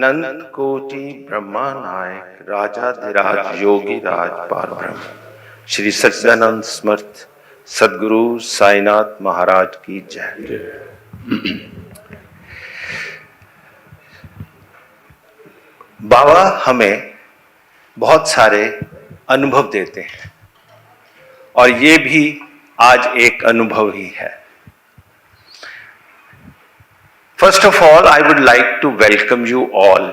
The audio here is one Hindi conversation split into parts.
अनंत कोटि ब्रह्मानायक राजाधिराज योगी राज पारब्रह्म श्री सच्चिदानंद स्मृत सद्गुरु साईनाथ महाराज की जय। बाबा हमें बहुत सारे अनुभव देते हैं और ये भी आज एक अनुभव ही है। First of all, I would like to welcome you all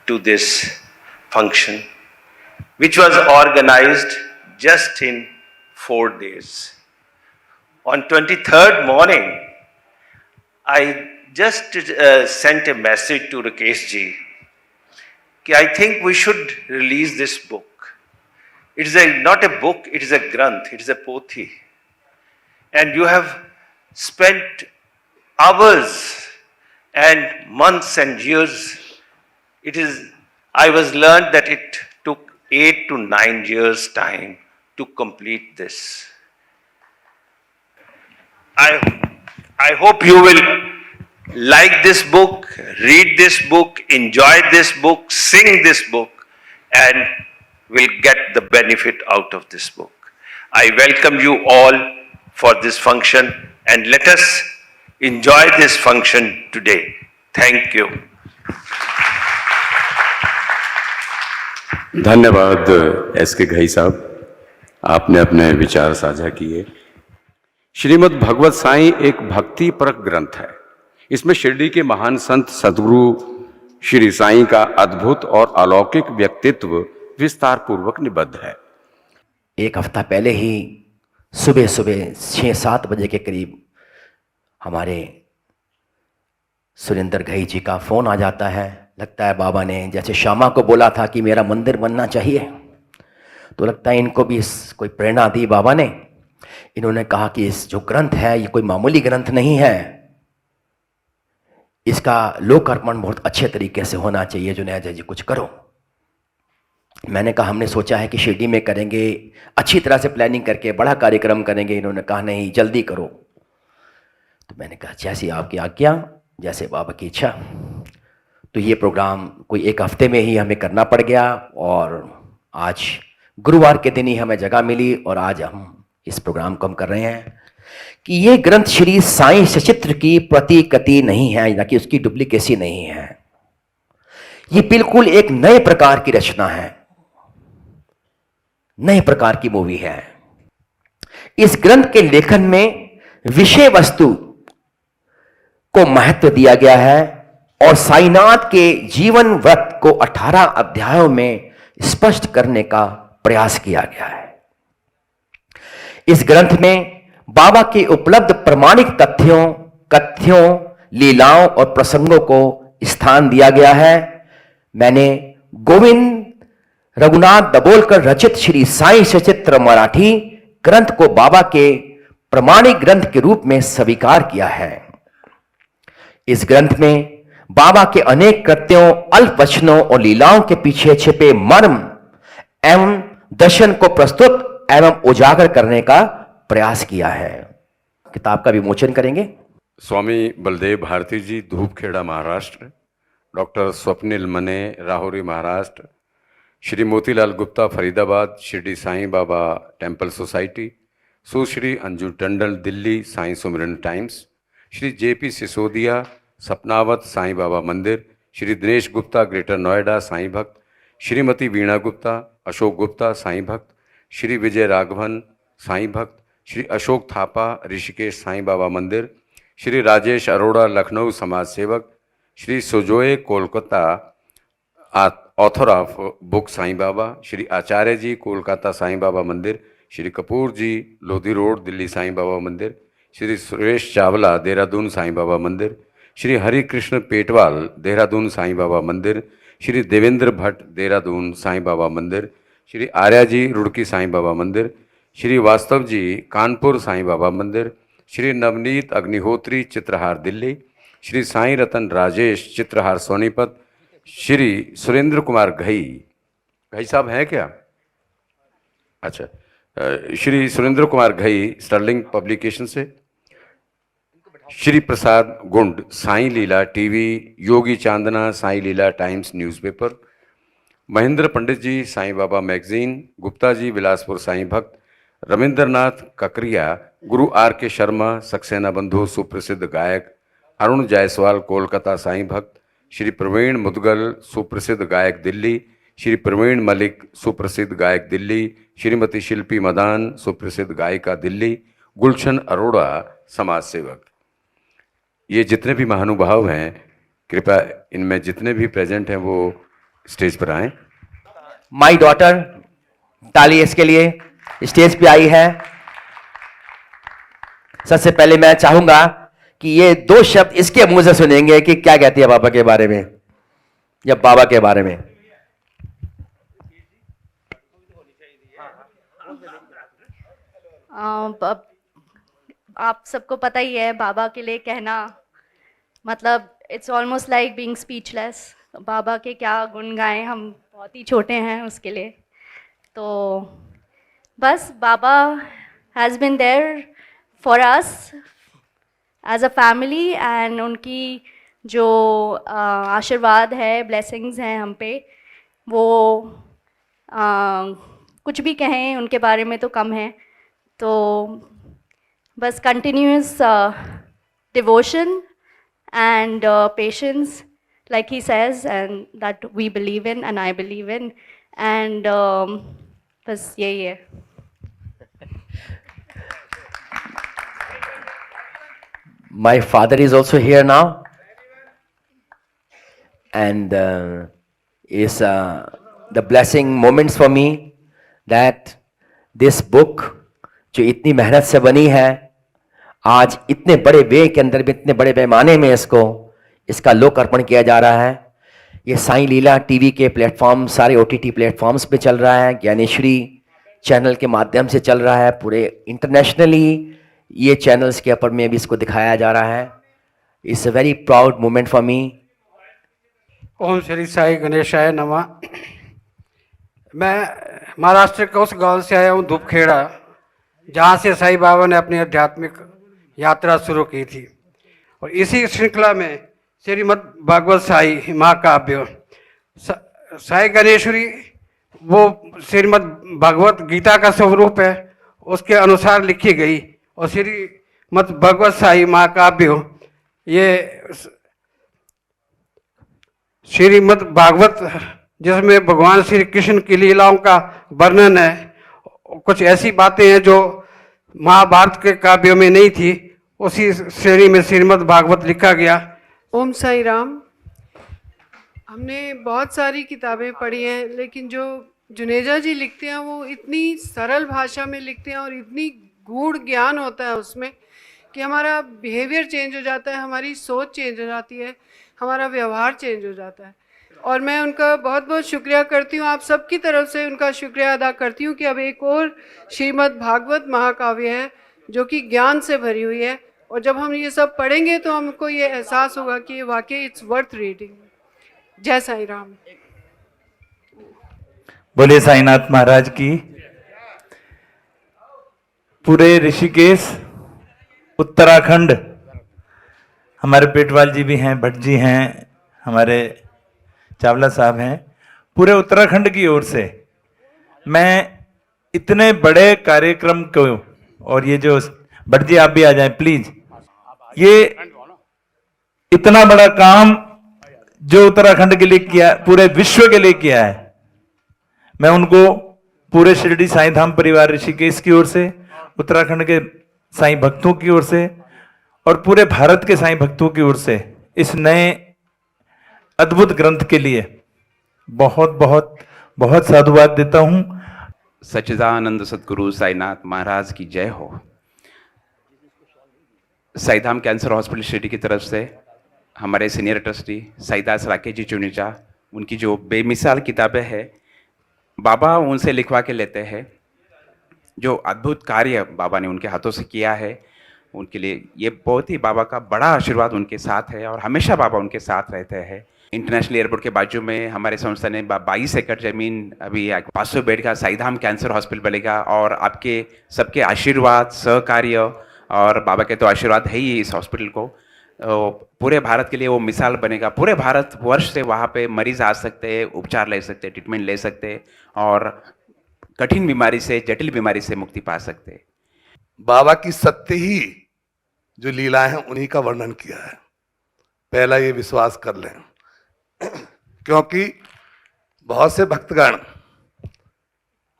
to this function, which was organized just in 4 days. On 23rd morning, I just sent a message to Rakesh ji that I think we should release this book. It is not a book, it is a granth, it is a pothi. And you have spent hours and months and years. I was learned that it took 8 to 9 years time to complete this. I hope you will like this book, read this book, enjoy this book, sing this book, and will get the benefit out of this book. I welcome you all for this function, and let us enjoy this function today. Thank you. धन्यवाद एस.के. घई साहब, आपने अपने विचार साझा किए। श्रीमद् भगवत साईं एक भक्ति परक ग्रंथ है। इसमें शिरडी के महान संत सद्गुरु श्री साईं का अद्भुत और अलौकिक व्यक्तित्व विस्तार पूर्वक निबद्ध है। एक हफ्ता पहले ही सुबह सुबह 6-7 बजे के करीब हमारे सुरेंद्र घई जी का फ़ोन आ जाता है। लगता है बाबा ने जैसे श्यामा को बोला था कि मेरा मंदिर बनना चाहिए, तो लगता है इनको भी कोई प्रेरणा दी बाबा ने। इन्होंने कहा कि इस जो ग्रंथ है ये कोई मामूली ग्रंथ नहीं है, इसका लोकार्पण बहुत अच्छे तरीके से होना चाहिए। जुनैद जी कुछ करो। मैंने कहा हमने सोचा है कि शिरडी में करेंगे, अच्छी तरह से प्लानिंग करके बड़ा कार्यक्रम करेंगे। इन्होंने कहा नहीं जल्दी करो। तो मैंने कहा जैसी आपकी आज्ञा, जैसे बाबा की इच्छा। तो ये प्रोग्राम कोई 1 हफ्ते में ही हमें करना पड़ गया और आज गुरुवार के दिन ही हमें जगह मिली और आज हम इस प्रोग्राम को हम कर रहे हैं कि ये ग्रंथ श्री साईं सचित्र की प्रतिकृति नहीं है, ना कि उसकी डुप्लीकेसी नहीं है। ये बिल्कुल एक नए प्रकार की रचना है, नए प्रकार की मूवी है। इस ग्रंथ के लेखन में विषय वस्तु को महत्व दिया गया है और साईनाथ के जीवन व्रत को 18 अध्यायों में स्पष्ट करने का प्रयास किया गया है। इस ग्रंथ में बाबा के उपलब्ध प्रमाणिक कथ्यों, लीलाओं और प्रसंगों को स्थान दिया गया है। मैंने गोविंद रघुनाथ दबोलकर रचित श्री साईं सचित्र मराठी ग्रंथ को बाबा के प्रमाणिक ग्रंथ के रूप में स्वीकार किया है। इस ग्रंथ में बाबा के अनेक कृत्यों, अल्प वचनों और लीलाओं के पीछे छिपे मर्म एवं दर्शन को प्रस्तुत एवं उजागर करने का प्रयास किया है। किताब का विमोचन करेंगे स्वामी बलदेव भारती जी, धूपखेड़ा महाराष्ट्र। डॉक्टर स्वप्निल मने, राहुरी महाराष्ट्र। Shri Motilal Gupta, Faridabad, Shirdi Sai Baba temple society. सुश्री अंजू टंडन, दिल्ली, साईं सुमिरन टाइम्स। श्री जे.पी. सिसोदिया, सपनावत साईं बाबा मंदिर। श्री दिनेश गुप्ता, ग्रेटर नोएडा, साईं भक्त। श्रीमती वीणा गुप्ता, अशोक गुप्ता, साईं भक्त। श्री विजय राघवन, साईं भक्त। श्री अशोक थापा, ऋषिकेश साईं बाबा मंदिर। श्री राजेश अरोड़ा, लखनऊ, समाज सेवक। Shri Sujoy, Kolkata, author of book Sai Baba. Shri Acharya ji, Kolkata Sai Baba मंदिर। श्री कपूर जी, लोधी रोड, दिल्ली, साईं बाबा मंदिर। श्री सुरेश चावला, देहरादून, साईं बाबा मंदिर। श्री हरि कृष्ण पेटवाल, देहरादून, साईं बाबा मंदिर। श्री देवेंद्र भट्ट, देहरादून, साईं बाबा मंदिर। श्री आर्या जी, रुड़की, साईं बाबा मंदिर। श्री वास्तव जी, कानपुर, साईं बाबा मंदिर। श्री नवनीत अग्निहोत्री, चित्रहार, दिल्ली। श्री साईं रतन राजेश, चित्रहार, सोनीपत। श्री सुरेंद्र कुमार घई साहब हैं क्या? अच्छा, श्री सुरेंद्र कुमार घई, स्टर्लिंग पब्लिकेशन से। श्री प्रसाद गुंड साई लीला टीवी, योगी चांदना साई लीला टाइम्स न्यूज़पेपर, महेंद्र पंडित जी साईं बाबा मैगजीन, गुप्ता जी बिलासपुर साईं भक्त, रविंद्रनाथ ककरिया, गुरु आर के शर्मा सक्सेना बंधु सुप्रसिद्ध गायक, अरुण जायसवाल कोलकाता साईं भक्त, श्री प्रवीण मुदगल सुप्रसिद्ध गायक दिल्ली, श्री प्रवीण मलिक सुप्रसिद्ध गायक दिल्ली, श्रीमती शिल्पी मदान सुप्रसिद्ध गायिका दिल्ली, गुलशन अरोड़ा समाज सेवक। ये जितने भी महानुभाव हैं, कृपया इनमें जितने भी प्रेजेंट हैं वो स्टेज पर आएं। माई डॉटर, ताली इसके लिए, स्टेज पे आई है। सबसे पहले मैं चाहूंगा कि ये 2 शब्द इसके मुंह से सुनेंगे कि क्या कहती है बाबा के बारे में, या बाबा के बारे में। आप सबको पता ही है, बाबा के लिए कहना मतलब it's almost like being speechless. Baba के क्या गुण गाएं, हम बहुत ही छोटे हैं उसके लिए। तो बस Baba has been there for us as a family, and उनकी जो आशीर्वाद है, ब्लेसिंग्स हैं हम पे, वो कुछ भी कहें उनके बारे में तो कम है। तो बस continuous devotion and patience, like he says, and that we believe in and I believe in, and बस यही है। My father is also here now, and is the blessing moments for me that this book जो इतनी मेहनत से बनी है, आज इतने बड़े वे के अंदर भी, इतने बड़े पैमाने में इसका लोकार्पण किया जा रहा है। ये साईं लीला टीवी के प्लेटफॉर्म, सारे OTT प्लेटफॉर्म्स पे चल रहा है, ज्ञानेश्वरी चैनल के माध्यम से चल रहा है, पूरे इंटरनेशनली ये चैनल्स के ऊपर में भी इसको दिखाया जा रहा है। It's a very proud moment for me. ओम श्री साई गणेशाय नमः। मैं महाराष्ट्र के उस गांव से आया हूँ, धूपखेड़ा, जहाँ से साईं बाबा ने अपनी आध्यात्मिक यात्रा शुरू की थी। और इसी श्रृंखला में श्रीमद् भागवत साई महाकाव्य साई गणेश्वरी, वो श्रीमद् भागवत गीता का स्वरूप है, उसके अनुसार लिखी गई। और श्रीमद् भागवत साई महाकाव्य ये श्रीमद् भागवत, जिसमें भगवान श्री कृष्ण की लीलाओं का वर्णन है। कुछ ऐसी बातें हैं जो महाभारत के काव्यों में नहीं थी, उसी श्रेणी में श्रीमद् भागवत लिखा गया। ओम साई राम। हमने बहुत सारी किताबें पढ़ी हैं, लेकिन जो जुनेजा जी लिखते हैं वो इतनी सरल भाषा में लिखते हैं और इतनी गूढ़ ज्ञान होता है उसमें कि हमारा बिहेवियर चेंज हो जाता है, हमारी सोच चेंज हो जाती है, हमारा व्यवहार चेंज हो जाता है। और मैं उनका बहुत बहुत शुक्रिया करती हूँ, आप सबकी तरफ से उनका शुक्रिया अदा करती हूँ कि अब एक और श्रीमद् भागवत महाकाव्य है जो कि ज्ञान से भरी हुई है। और जब हम ये सब पढ़ेंगे तो हमको ये एहसास होगा कि वाकई इट्स वर्थ रीडिंग। जय साईं राम। बोले साईनाथ महाराज की। पूरे ऋषिकेश, उत्तराखंड, हमारे पेटवाल जी भी हैं, भट्ट जी हैं, हमारे चावला साहब हैं, पूरे उत्तराखंड की ओर से मैं इतने बड़े कार्यक्रम को, और ये जो भट्ट जी आप भी आ जाएं प्लीज, ये इतना बड़ा काम जो उत्तराखंड के लिए किया, पूरे विश्व के लिए किया है, मैं उनको पूरे शिरडी साईं धाम परिवार ऋषिकेश की ओर से, उत्तराखंड के साईं भक्तों की ओर से और पूरे भारत के साईं भक्तों की ओर से इस नए अद्भुत ग्रंथ के लिए बहुत बहुत बहुत साधुवाद देता हूं। सच्चिदानंद सदगुरु साईनाथ महाराज की जय हो। साईधाम कैंसर हॉस्पिटल शिरडी की तरफ से हमारे सीनियर ट्रस्टी साईदास राकेश जी चुनीचा, उनकी जो बेमिसाल किताबें हैं बाबा उनसे लिखवा के लेते हैं। जो अद्भुत कार्य बाबा ने उनके हाथों से किया है, उनके लिए ये बहुत ही बाबा का बड़ा आशीर्वाद उनके साथ है और हमेशा बाबा उनके साथ रहते हैं। इंटरनेशनल एयरपोर्ट के बाजू में हमारे संस्था ने 22 एकड़ जमीन, अभी 500 बेड का साईधाम कैंसर हॉस्पिटल बनेगा और आपके सबके आशीर्वाद, सहकार्य और बाबा के तो आशीर्वाद है ही इस हॉस्पिटल को। पूरे भारत के लिए वो मिसाल बनेगा। पूरे भारत वर्ष से वहाँ पे मरीज आ सकते हैं, उपचार ले सकते हैं, ट्रीटमेंट ले सकते हैं और कठिन बीमारी से, जटिल बीमारी से मुक्ति पा सकते हैं। बाबा की सत्य ही जो लीलाएं हैं उन्हीं का वर्णन किया है। पहला ये विश्वास कर लें, क्योंकि बहुत से भक्तगण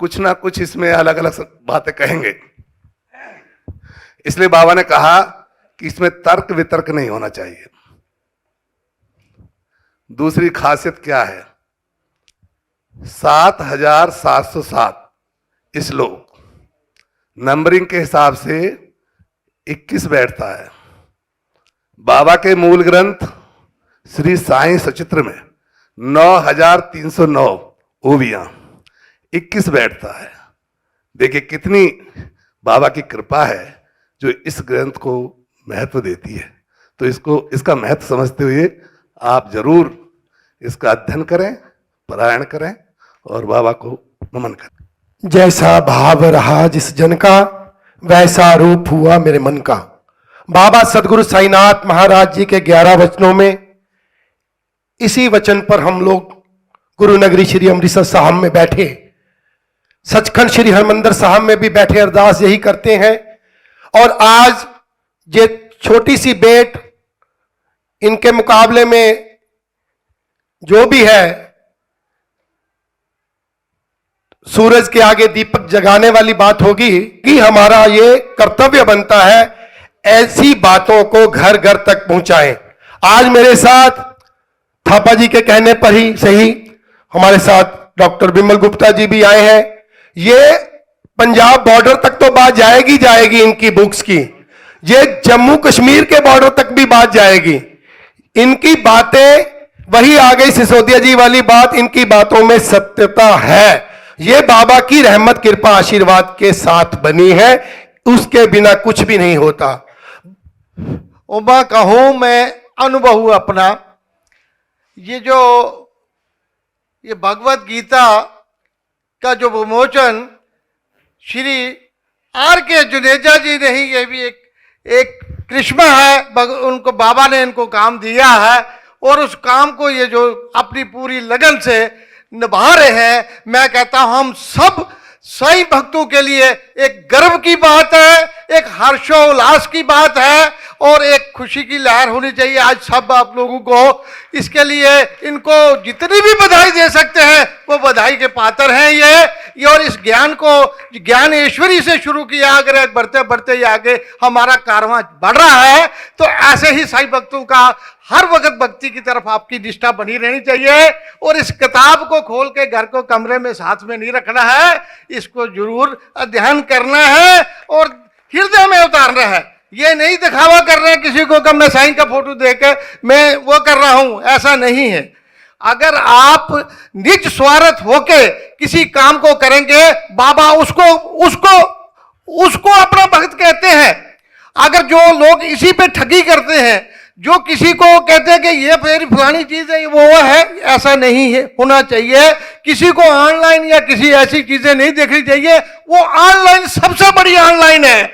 कुछ ना कुछ इसमें अलग अलग बातें कहेंगे, इसलिए बाबा ने कहा कि इसमें तर्क वितर्क नहीं होना चाहिए। दूसरी खासियत क्या है, 7,707 श्लोक नंबरिंग के हिसाब से 21 बैठता है। बाबा के मूल ग्रंथ श्री साईं सचित्र में 9,309 ओवियां 21 बैठता है। देखिए कितनी बाबा की कृपा है जो इस ग्रंथ को महत्व देती है। तो इसका महत्व समझते हुए आप जरूर इसका अध्ययन करें, पारायण करें और बाबा को नमन करें। जैसा भाव रहा जिस जन का, वैसा रूप हुआ मेरे मन का। बाबा सदगुरु साईनाथ महाराज जी के 11 वचनों में, इसी वचन पर हम लोग गुरु नगरी श्री अमृतसर साहब में बैठे, सचखंड श्री हरमंदिर साहब में भी बैठे अरदास यही करते हैं। और आज ये छोटी सी बेट इनके मुकाबले में जो भी है, सूरज के आगे दीपक जगाने वाली बात होगी कि हमारा ये कर्तव्य बनता है ऐसी बातों को घर घर तक पहुंचाएं। आज मेरे साथ थापा जी के कहने पर ही सही हमारे साथ डॉक्टर बिमल गुप्ता जी भी आए हैं। ये पंजाब बॉर्डर तक तो बात जाएगी जाएगी इनकी बुक्स की, ये जम्मू कश्मीर के बॉर्डर तक भी बात जाएगी। इनकी बातें वही आ गई सिसोदिया जी वाली बात, इनकी बातों में सत्यता है। ये बाबा की रहमत कृपा आशीर्वाद के साथ बनी है, उसके बिना कुछ भी नहीं होता। मैं कहूं, मैं अनुभव अपना, ये भगवत गीता का जो विमोचन श्री आर के जुनेजा जी ने ही, ये भी एक करिश्मा है, उनको बाबा ने इनको काम दिया है और उस काम को ये जो अपनी पूरी लगन से निभा रहे हैं, मैं कहता हूं हम सब साईं भक्तों के लिए एक गर्व की बात है, एक हर्षोल्लास की बात है और एक खुशी की लहर होनी चाहिए आज सब आप लोगों को। इसके लिए इनको जितनी भी बधाई दे सकते हैं वो बधाई के पात्र हैं ये। और इस ज्ञान को ज्ञान ईश्वरी से शुरू किया, अगर बढ़ते बढ़ते ये आगे हमारा कारवां बढ़ रहा है तो ऐसे ही साईं भक्तों का हर वक्त भक्ति की तरफ आपकी निष्ठा बनी रहनी चाहिए। और इस किताब को खोल के घर को कमरे में साथ में नहीं रखना है, इसको जरूर अध्ययन करना है और हृदय में उतारना है। ये नहीं दिखावा कर रहे हैं किसी को कि मैं साईं का फोटो देख के मैं वो कर रहा हूं, ऐसा नहीं है। अगर आप निज स्वार्थ होके किसी काम को करेंगे, बाबा उसको अपना भक्त कहते हैं। अगर जो लोग इसी पे ठगी करते हैं, जो किसी को कहते हैं कि ये मेरी फलानी चीज है वो है, ऐसा नहीं है होना चाहिए। किसी को ऑनलाइन या किसी ऐसी चीजें नहीं देखनी चाहिए। वो ऑनलाइन सबसे बड़ी ऑनलाइन है,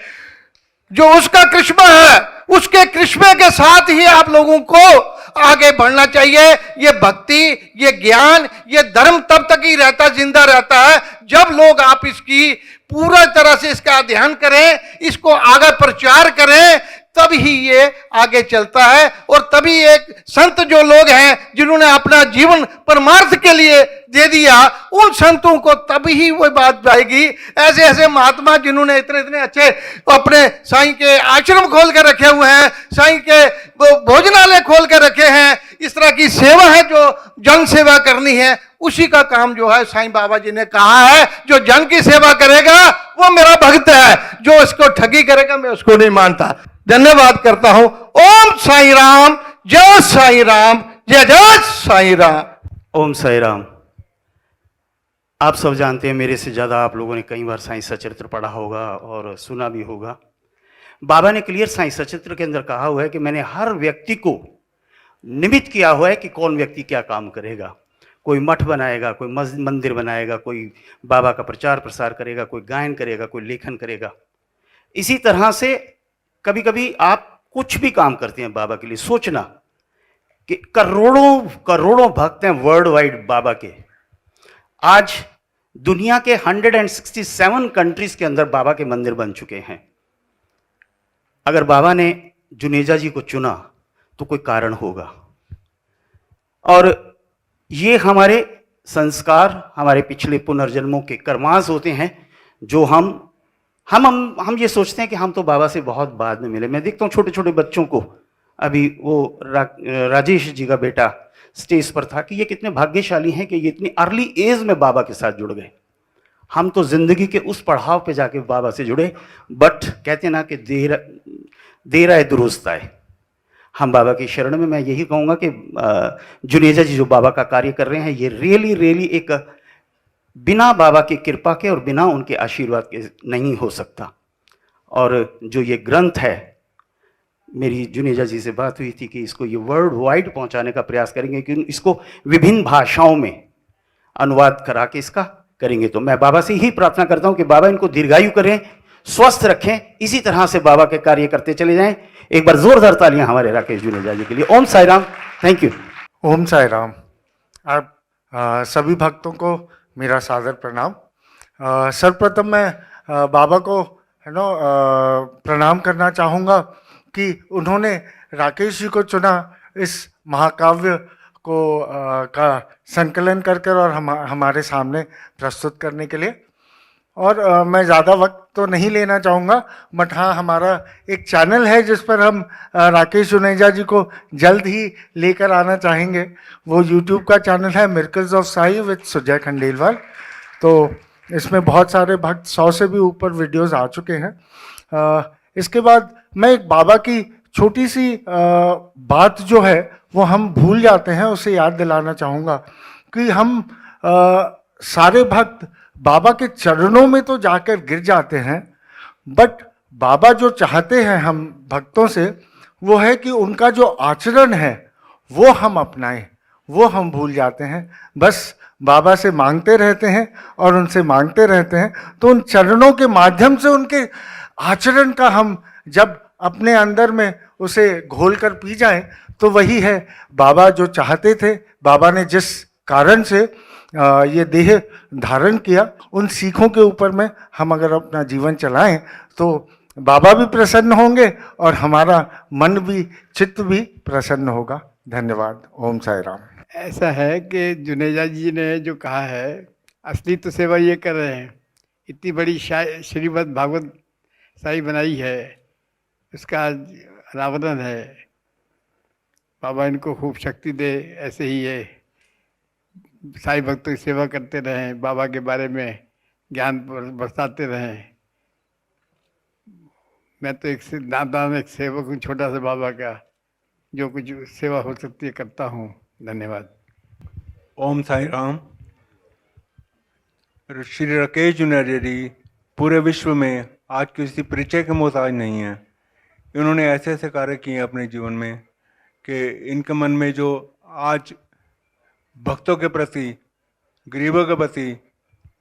जो उसका करिश्मा है, उसके करिश्मे के साथ ही आप लोगों को आगे बढ़ना चाहिए। ये भक्ति, ये ज्ञान, ये धर्म तब तक ही रहता, जिंदा रहता है जब लोग आप इसकी पूरा तरह से इसका अध्ययन करें, इसको आगे प्रचार करें, तब ही ये आगे चलता है। और तभी एक संत जो लोग हैं जिन्होंने अपना जीवन परमार्थ के लिए दे दिया, उन संतों को तभी ही वो बात जाएगी। ऐसे ऐसे महात्मा जिन्होंने इतने इतने अच्छे अपने साईं के आश्रम खोल के रखे हुए हैं, साईं के भोजनालय खोल के रखे हैं, इस तरह की सेवा है जो जन सेवा करनी है, उसी का काम जो है साईं बाबा जी ने कहा है, जो जन की सेवा करेगा वो मेरा भक्त है, जो इसको ठगी करेगा मैं उसको नहीं मानता। धन्यवाद करता हूं। ओम साईं राम, जय साईं राम, जय जय साईं राम। ओम साईं राम। आप सब जानते हैं, मेरे से ज़्यादा आप लोगों ने कई बार साईं सचरित्र पढ़ा होगा और सुना भी होगा। बाबा ने क्लियर साईं सचरित्र के अंदर कहा हुआ है कि मैंने हर व्यक्ति को निमित्त किया हुआ है कि कौन व्यक्ति क्या काम करेगा। कोई मठ बनाएगा, कोई मंदिर बनाएगा, कोई बाबा का प्रचार प्रसार करेगा, कोई गायन करेगा, कोई लेखन करेगा। इसी तरह से कभी कभी आप कुछ भी काम करते हैं बाबा के लिए, सोचना कि करोड़ों करोड़ों भक्त हैं वर्ल्ड वाइड बाबा के। आज दुनिया के 167 कंट्रीज के अंदर बाबा के मंदिर बन चुके हैं। अगर बाबा ने जुनेजा जी को चुना तो कोई कारण होगा, और ये हमारे संस्कार, हमारे पिछले पुनर्जन्मों के कर्मांश होते हैं, जो हम ये सोचते हैं कि हम तो बाबा से बहुत बाद में मिले। मैं देखता हूँ छोटे छोटे बच्चों को, अभी वो राजेश जी का बेटा स्टेज पर था, कि ये कितने भाग्यशाली हैं कि ये इतनी अर्ली एज में बाबा के साथ जुड़ गए। हम तो जिंदगी के उस पड़ाव पे जाके बाबा से जुड़े, बट कहते ना कि देर आए दुरुस्त आए। हम बाबा की शरण में, मैं यही कहूँगा कि जुनेजा जी जो बाबा का कार्य कर रहे हैं, ये रियली एक बिना बाबा की कृपा के और बिना उनके आशीर्वाद के नहीं हो सकता। और जो ये ग्रंथ है, मेरी जुनेजा जी से बात हुई थी कि इसको ये वर्ल्ड वाइड पहुंचाने का प्रयास करेंगे, कि इसको विभिन्न भाषाओं में अनुवाद करा के इसका करेंगे। तो मैं बाबा से यही प्रार्थना करता हूं कि बाबा इनको दीर्घायु करें, स्वस्थ रखें, इसी तरह से बाबा के कार्य करते चले जाएं। एक बार जोरदार तालियां हमारे राकेश जुनेजा जी के लिए। ओम साई राम। Thank you. ओम साई राम। आप सभी भक्तों को मेरा सादर प्रणाम। सर्वप्रथम मैं बाबा को प्रणाम करना चाहूँगा कि उन्होंने राकेश जी को चुना इस महाकाव्य को का संकलन कर और हमारे सामने प्रस्तुत करने के लिए। और मैं ज़्यादा वक्त तो नहीं लेना चाहूँगा, बट हाँ, हमारा एक चैनल है जिस पर हम राकेश जुनेजा जी को जल्द ही लेकर आना चाहेंगे। वो यूट्यूब का चैनल है miracles of Sai with Sujay Khandelwal. तो इसमें बहुत सारे भक्त, 100 से भी ऊपर वीडियोस आ चुके हैं। इसके बाद मैं एक बाबा की छोटी सी बात जो है वो हम भूल जाते हैं, उसे याद दिलाना चाहूँगा कि हम सारे भक्त बाबा के चरणों में तो जाकर गिर जाते हैं, बट बाबा जो चाहते हैं हम भक्तों से, वो है कि उनका जो आचरण है वो हम अपनाएं। वो हम भूल जाते हैं, बस बाबा से मांगते रहते हैं और उनसे मांगते रहते हैं। तो उन चरणों के माध्यम से उनके आचरण का हम जब अपने अंदर में उसे घोल कर पी जाएं, तो वही है बाबा जो चाहते थे। बाबा ने जिस कारण से ये देह धारण किया, उन सीखों के ऊपर में हम अगर अपना जीवन चलाएं तो बाबा भी प्रसन्न होंगे और हमारा मन भी, चित्त भी प्रसन्न होगा। धन्यवाद। ओम साई राम। ऐसा है कि जुनेजा जी ने जो कहा है, असली तो सेवा ये कर रहे हैं। इतनी बड़ी श्रीमद् भागवत साई बनाई है, उसका अनावरण है। बाबा इनको खूब शक्ति दे, ऐसे ही ये साई भक्तों की सेवा करते रहें, बाबा के बारे में ज्ञान बरसाते रहें। मैं तो एक नादान एक सेवक हूँ, छोटा सा बाबा का, जो कुछ सेवा हो सकती है करता हूँ। धन्यवाद। ओम साई राम। श्री राकेश जुनेजा जी पूरे विश्व में आज किसी परिचय के मोहताज नहीं है। इन्होंने ऐसे ऐसे कार्य किए अपने जीवन में कि इनके मन में जो आज भक्तों के प्रति, गरीबों के प्रति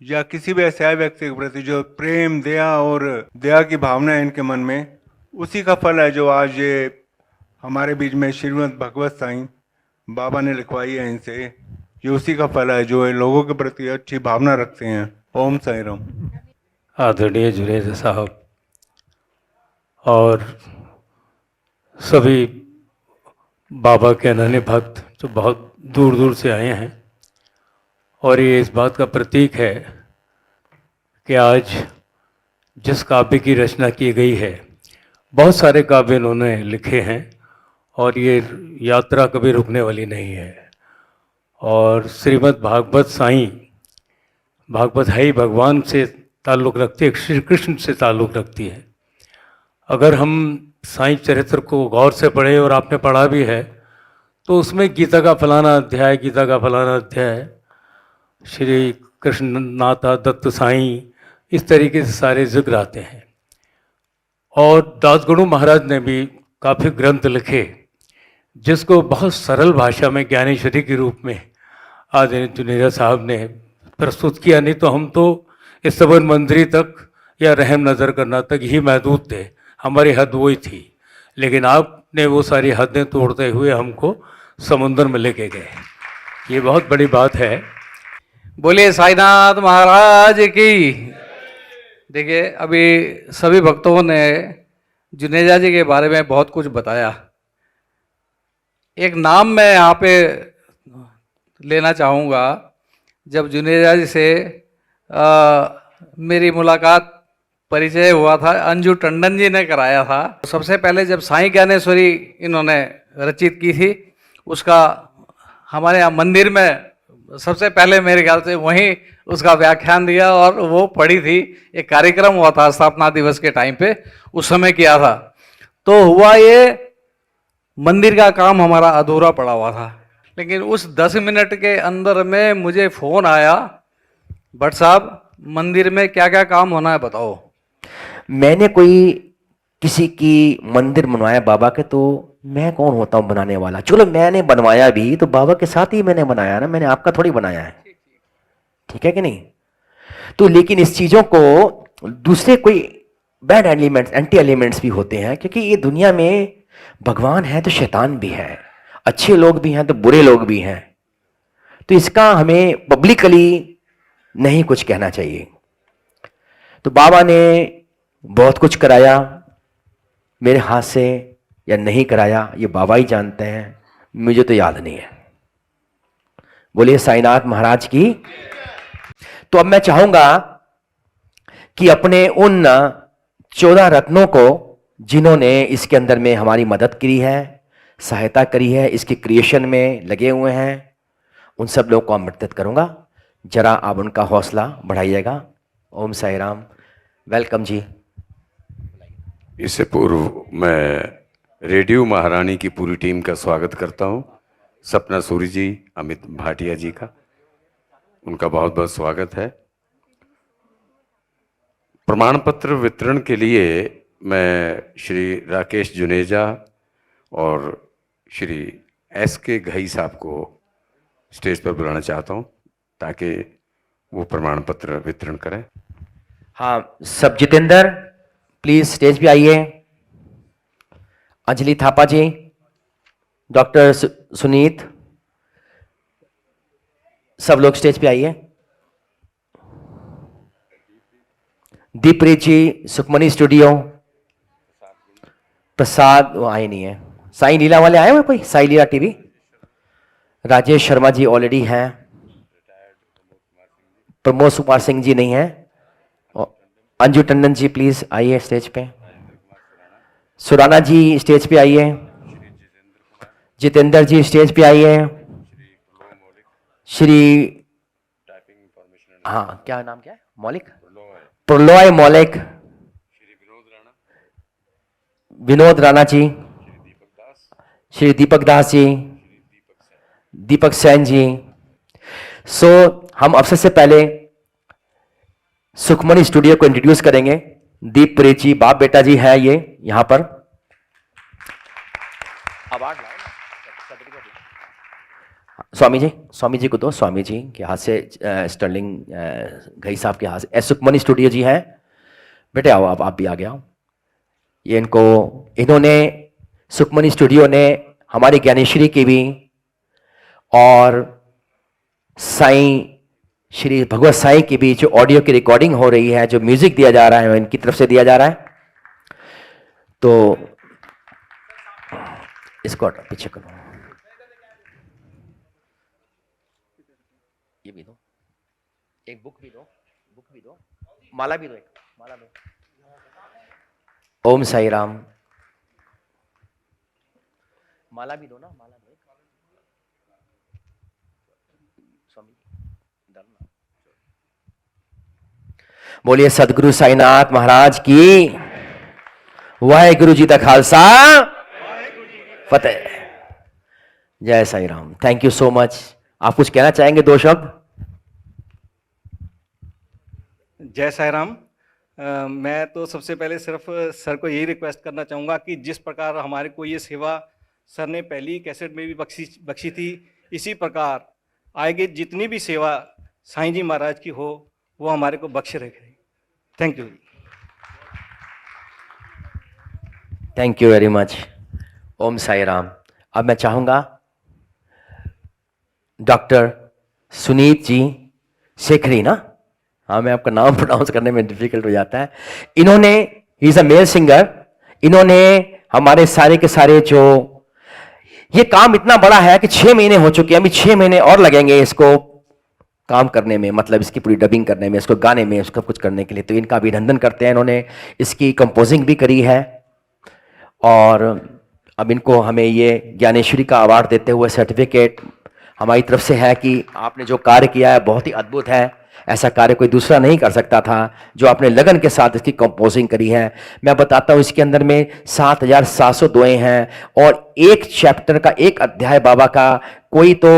या किसी भी असहाय व्यक्ति के प्रति जो प्रेम, दया और दया की भावना है इनके मन में, उसी का फल है जो आज ये हमारे बीच में श्रीमद् भगवत साई बाबा ने लिखवाई है इनसे। ये उसी का फल है जो लोगों के प्रति अच्छी भावना रखते हैं। ओम साई राम। आदरणीय जुनेजा साहब और सभी बाबा के अनन्य भक्त जो बहुत दूर दूर से आए हैं, और ये इस बात का प्रतीक है कि आज जिस काव्य की रचना की गई है, बहुत सारे काव्य इन्होंने लिखे हैं और ये यात्रा कभी रुकने वाली नहीं है। और श्रीमद् भागवत साई, भागवत है ही भगवान से ताल्लुक़ रखती है, श्री कृष्ण से ताल्लुक़ रखती है। अगर हम साईं चरित्र को गौर से पढ़े, और आपने पढ़ा भी है, तो उसमें गीता का फलाना अध्याय, गीता का फलाना अध्याय, श्री कृष्ण नाथा दत्त साईं, इस तरीके से सारे जिक्र आते हैं। और दासगणु महाराज ने भी काफ़ी ग्रंथ लिखे जिसको बहुत सरल भाषा में ज्ञानेश्वरी के रूप में आदरणीय जुनेजा साहब ने प्रस्तुत किया। नहीं तो हम तो इस सबन मंदिरी तक या रहम नज़र करना तक ही महदूद थे, हमारी हद वही थी, लेकिन आपने वो सारी हदें तोड़ते हुए हमको समुद्र में लेके गए। ये बहुत बड़ी बात है। बोलिए साईनाथ महाराज की। देखिए, अभी सभी भक्तों ने जुनेजा जी के बारे में बहुत कुछ बताया। एक नाम मैं यहाँ पे लेना चाहूँगा। जब जुनेजा जी से मेरी मुलाकात, परिचय हुआ था, अंजू टंडन जी ने कराया था। सबसे पहले जब साईं ज्ञानेश्वरी इन्होंने रचित की थी, उसका हमारे यहाँ मंदिर में सबसे पहले मेरे ख्याल से वहीं उसका व्याख्यान दिया और वो पढ़ी थी। एक कार्यक्रम हुआ था स्थापना दिवस के टाइम पे, उस समय किया था। तो हुआ ये, मंदिर का काम हमारा अधूरा पड़ा हुआ था, लेकिन उस 10 मिनट के अंदर में मुझे फ़ोन आया, भट्ट साहब मंदिर में क्या क्या काम होना है बताओ। मैंने कोई किसी की मंदिर बनवाया बाबा के, तो मैं कौन होता हूँ बनाने वाला। चलो मैंने बनवाया भी तो बाबा के साथ ही मैंने बनाया ना, मैंने आपका थोड़ी बनाया है, ठीक है कि नहीं। तो लेकिन इस चीज़ों को दूसरे कोई बैड एलिमेंट्स, एंटी एलिमेंट्स भी होते हैं, क्योंकि ये दुनिया में भगवान है तो शैतान भी है, अच्छे लोग भी हैं तो बुरे लोग भी हैं। तो इसका हमें पब्लिकली नहीं कुछ कहना चाहिए। तो बाबा ने बहुत कुछ कराया मेरे हाथ से या नहीं कराया, ये बाबा ही जानते हैं, मुझे तो याद नहीं है। बोलिए साईनाथ महाराज की। तो अब मैं चाहूंगा कि अपने उन 14 रत्नों को जिन्होंने इसके अंदर में हमारी मदद करी है, सहायता करी है, इसके क्रिएशन में लगे हुए हैं, उन सब लोगों को आमंत्रित करूंगा। जरा आप उनका हौसला बढ़ाइएगा। ओम साई राम। वेलकम जी। इससे पूर्व मैं रेडियो महारानी की पूरी टीम का स्वागत करता हूं। सपना सूरी जी, अमित भाटिया जी का, उनका बहुत बहुत स्वागत है। प्रमाण पत्र वितरण के लिए मैं श्री राकेश जुनेजा और श्री SK घई साहब को स्टेज पर बुलाना चाहता हूं, ताकि वो प्रमाण पत्र वितरण करें। हाँ, सब जितेंद्र प्लीज स्टेज पे आइए। अंजलि थापा जी, डॉक्टर सुनीत, सब लोग स्टेज पे आइए। दीपरीत जी, सुखमनी स्टूडियो, प्रसाद वो आए नहीं है। साई लीला वाले आए हुए कोई? साई लीला टीवी, राजेश शर्मा जी ऑलरेडी हैं। प्रमोद कुमार सिंह जी नहीं है। अंजू टंडन जी प्लीज आइए स्टेज पे। सुराना जी स्टेज पे आइए। जितेंद्र जी स्टेज पे आइए। श्री, हाँ क्या नाम क्या है? मौलिक, प्रलय मौलिक, विनोद राणा जी, श्री दीपक दास जी, दीपक सैन जी। सो हम अब सबसे पहले सुखमनी स्टूडियो को इंट्रोड्यूस करेंगे। दीप प्रेत जी, बाप बेटा जी है ये यहां पर। स्वामी जी को दो, स्वामी जी के हाथ से, स्टर्लिंग घई साहब के हाथ से। सुखमनी स्टूडियो जी है, बेटे आओ आप भी आ गया। ये इन्होंने सुखमनी स्टूडियो ने हमारी ज्ञानेश्वरी की भी और साईं श्री भगवत साईं की भी जो ऑडियो की रिकॉर्डिंग हो रही है, जो म्यूजिक दिया जा रहा है, इनकी तरफ से दिया जा रहा है। तो इसको पीछे करो, ये भी दो, एक बुक भी दो, माला भी दो, एक माला दो। ओम साई राम। माला भी दो ना, माला दो। स्वामी बोलिए सदगुरु साईनाथ महाराज की। वाहेगुरु जी दा खालसा, फतेह। जय Sai Ram. Thank you so much. आप कुछ कहना चाहेंगे? 2 शब्द। जय साई राम। मैं तो सबसे पहले सिर्फ सर को यही रिक्वेस्ट करना चाहूँगा कि जिस प्रकार हमारे को ये सेवा सर ने पहली कैसेट में भी बख्शी थी, इसी प्रकार आगे जितनी भी सेवा साईं जी महाराज की हो वो हमारे को बख्श रखे। Thank you. Thank you very much. ओम साई राम। अब मैं चाहूंगा डॉक्टर सुनीत जी शेखरी ना, हाँ मैं आपका नाम प्रोनाउंस करने में डिफिकल्ट हो जाता है। इन्होंने, he is a male singer, इन्होंने हमारे सारे के सारे जो, ये काम इतना बड़ा है कि 6 महीने हो चुके हैं, अभी 6 महीने और लगेंगे इसको काम करने में, मतलब इसकी पूरी डबिंग करने में, इसको गाने में, इसको कुछ करने के लिए। तो इनका अभिनंदन करते हैं, इन्होंने इसकी कंपोजिंग भी करी है और अब इनको हमें ये ज्ञानेश्वरी का अवार्ड देते हुए सर्टिफिकेट हमारी तरफ से है कि आपने जो कार्य किया है बहुत ही अद्भुत है, ऐसा कार्य कोई दूसरा नहीं कर सकता था जो आपने लगन के साथ इसकी कंपोजिंग करी है। मैं बताता हूँ, इसके अंदर में 7,700 दुआएं हैं और एक चैप्टर का, एक अध्याय बाबा का कोई तो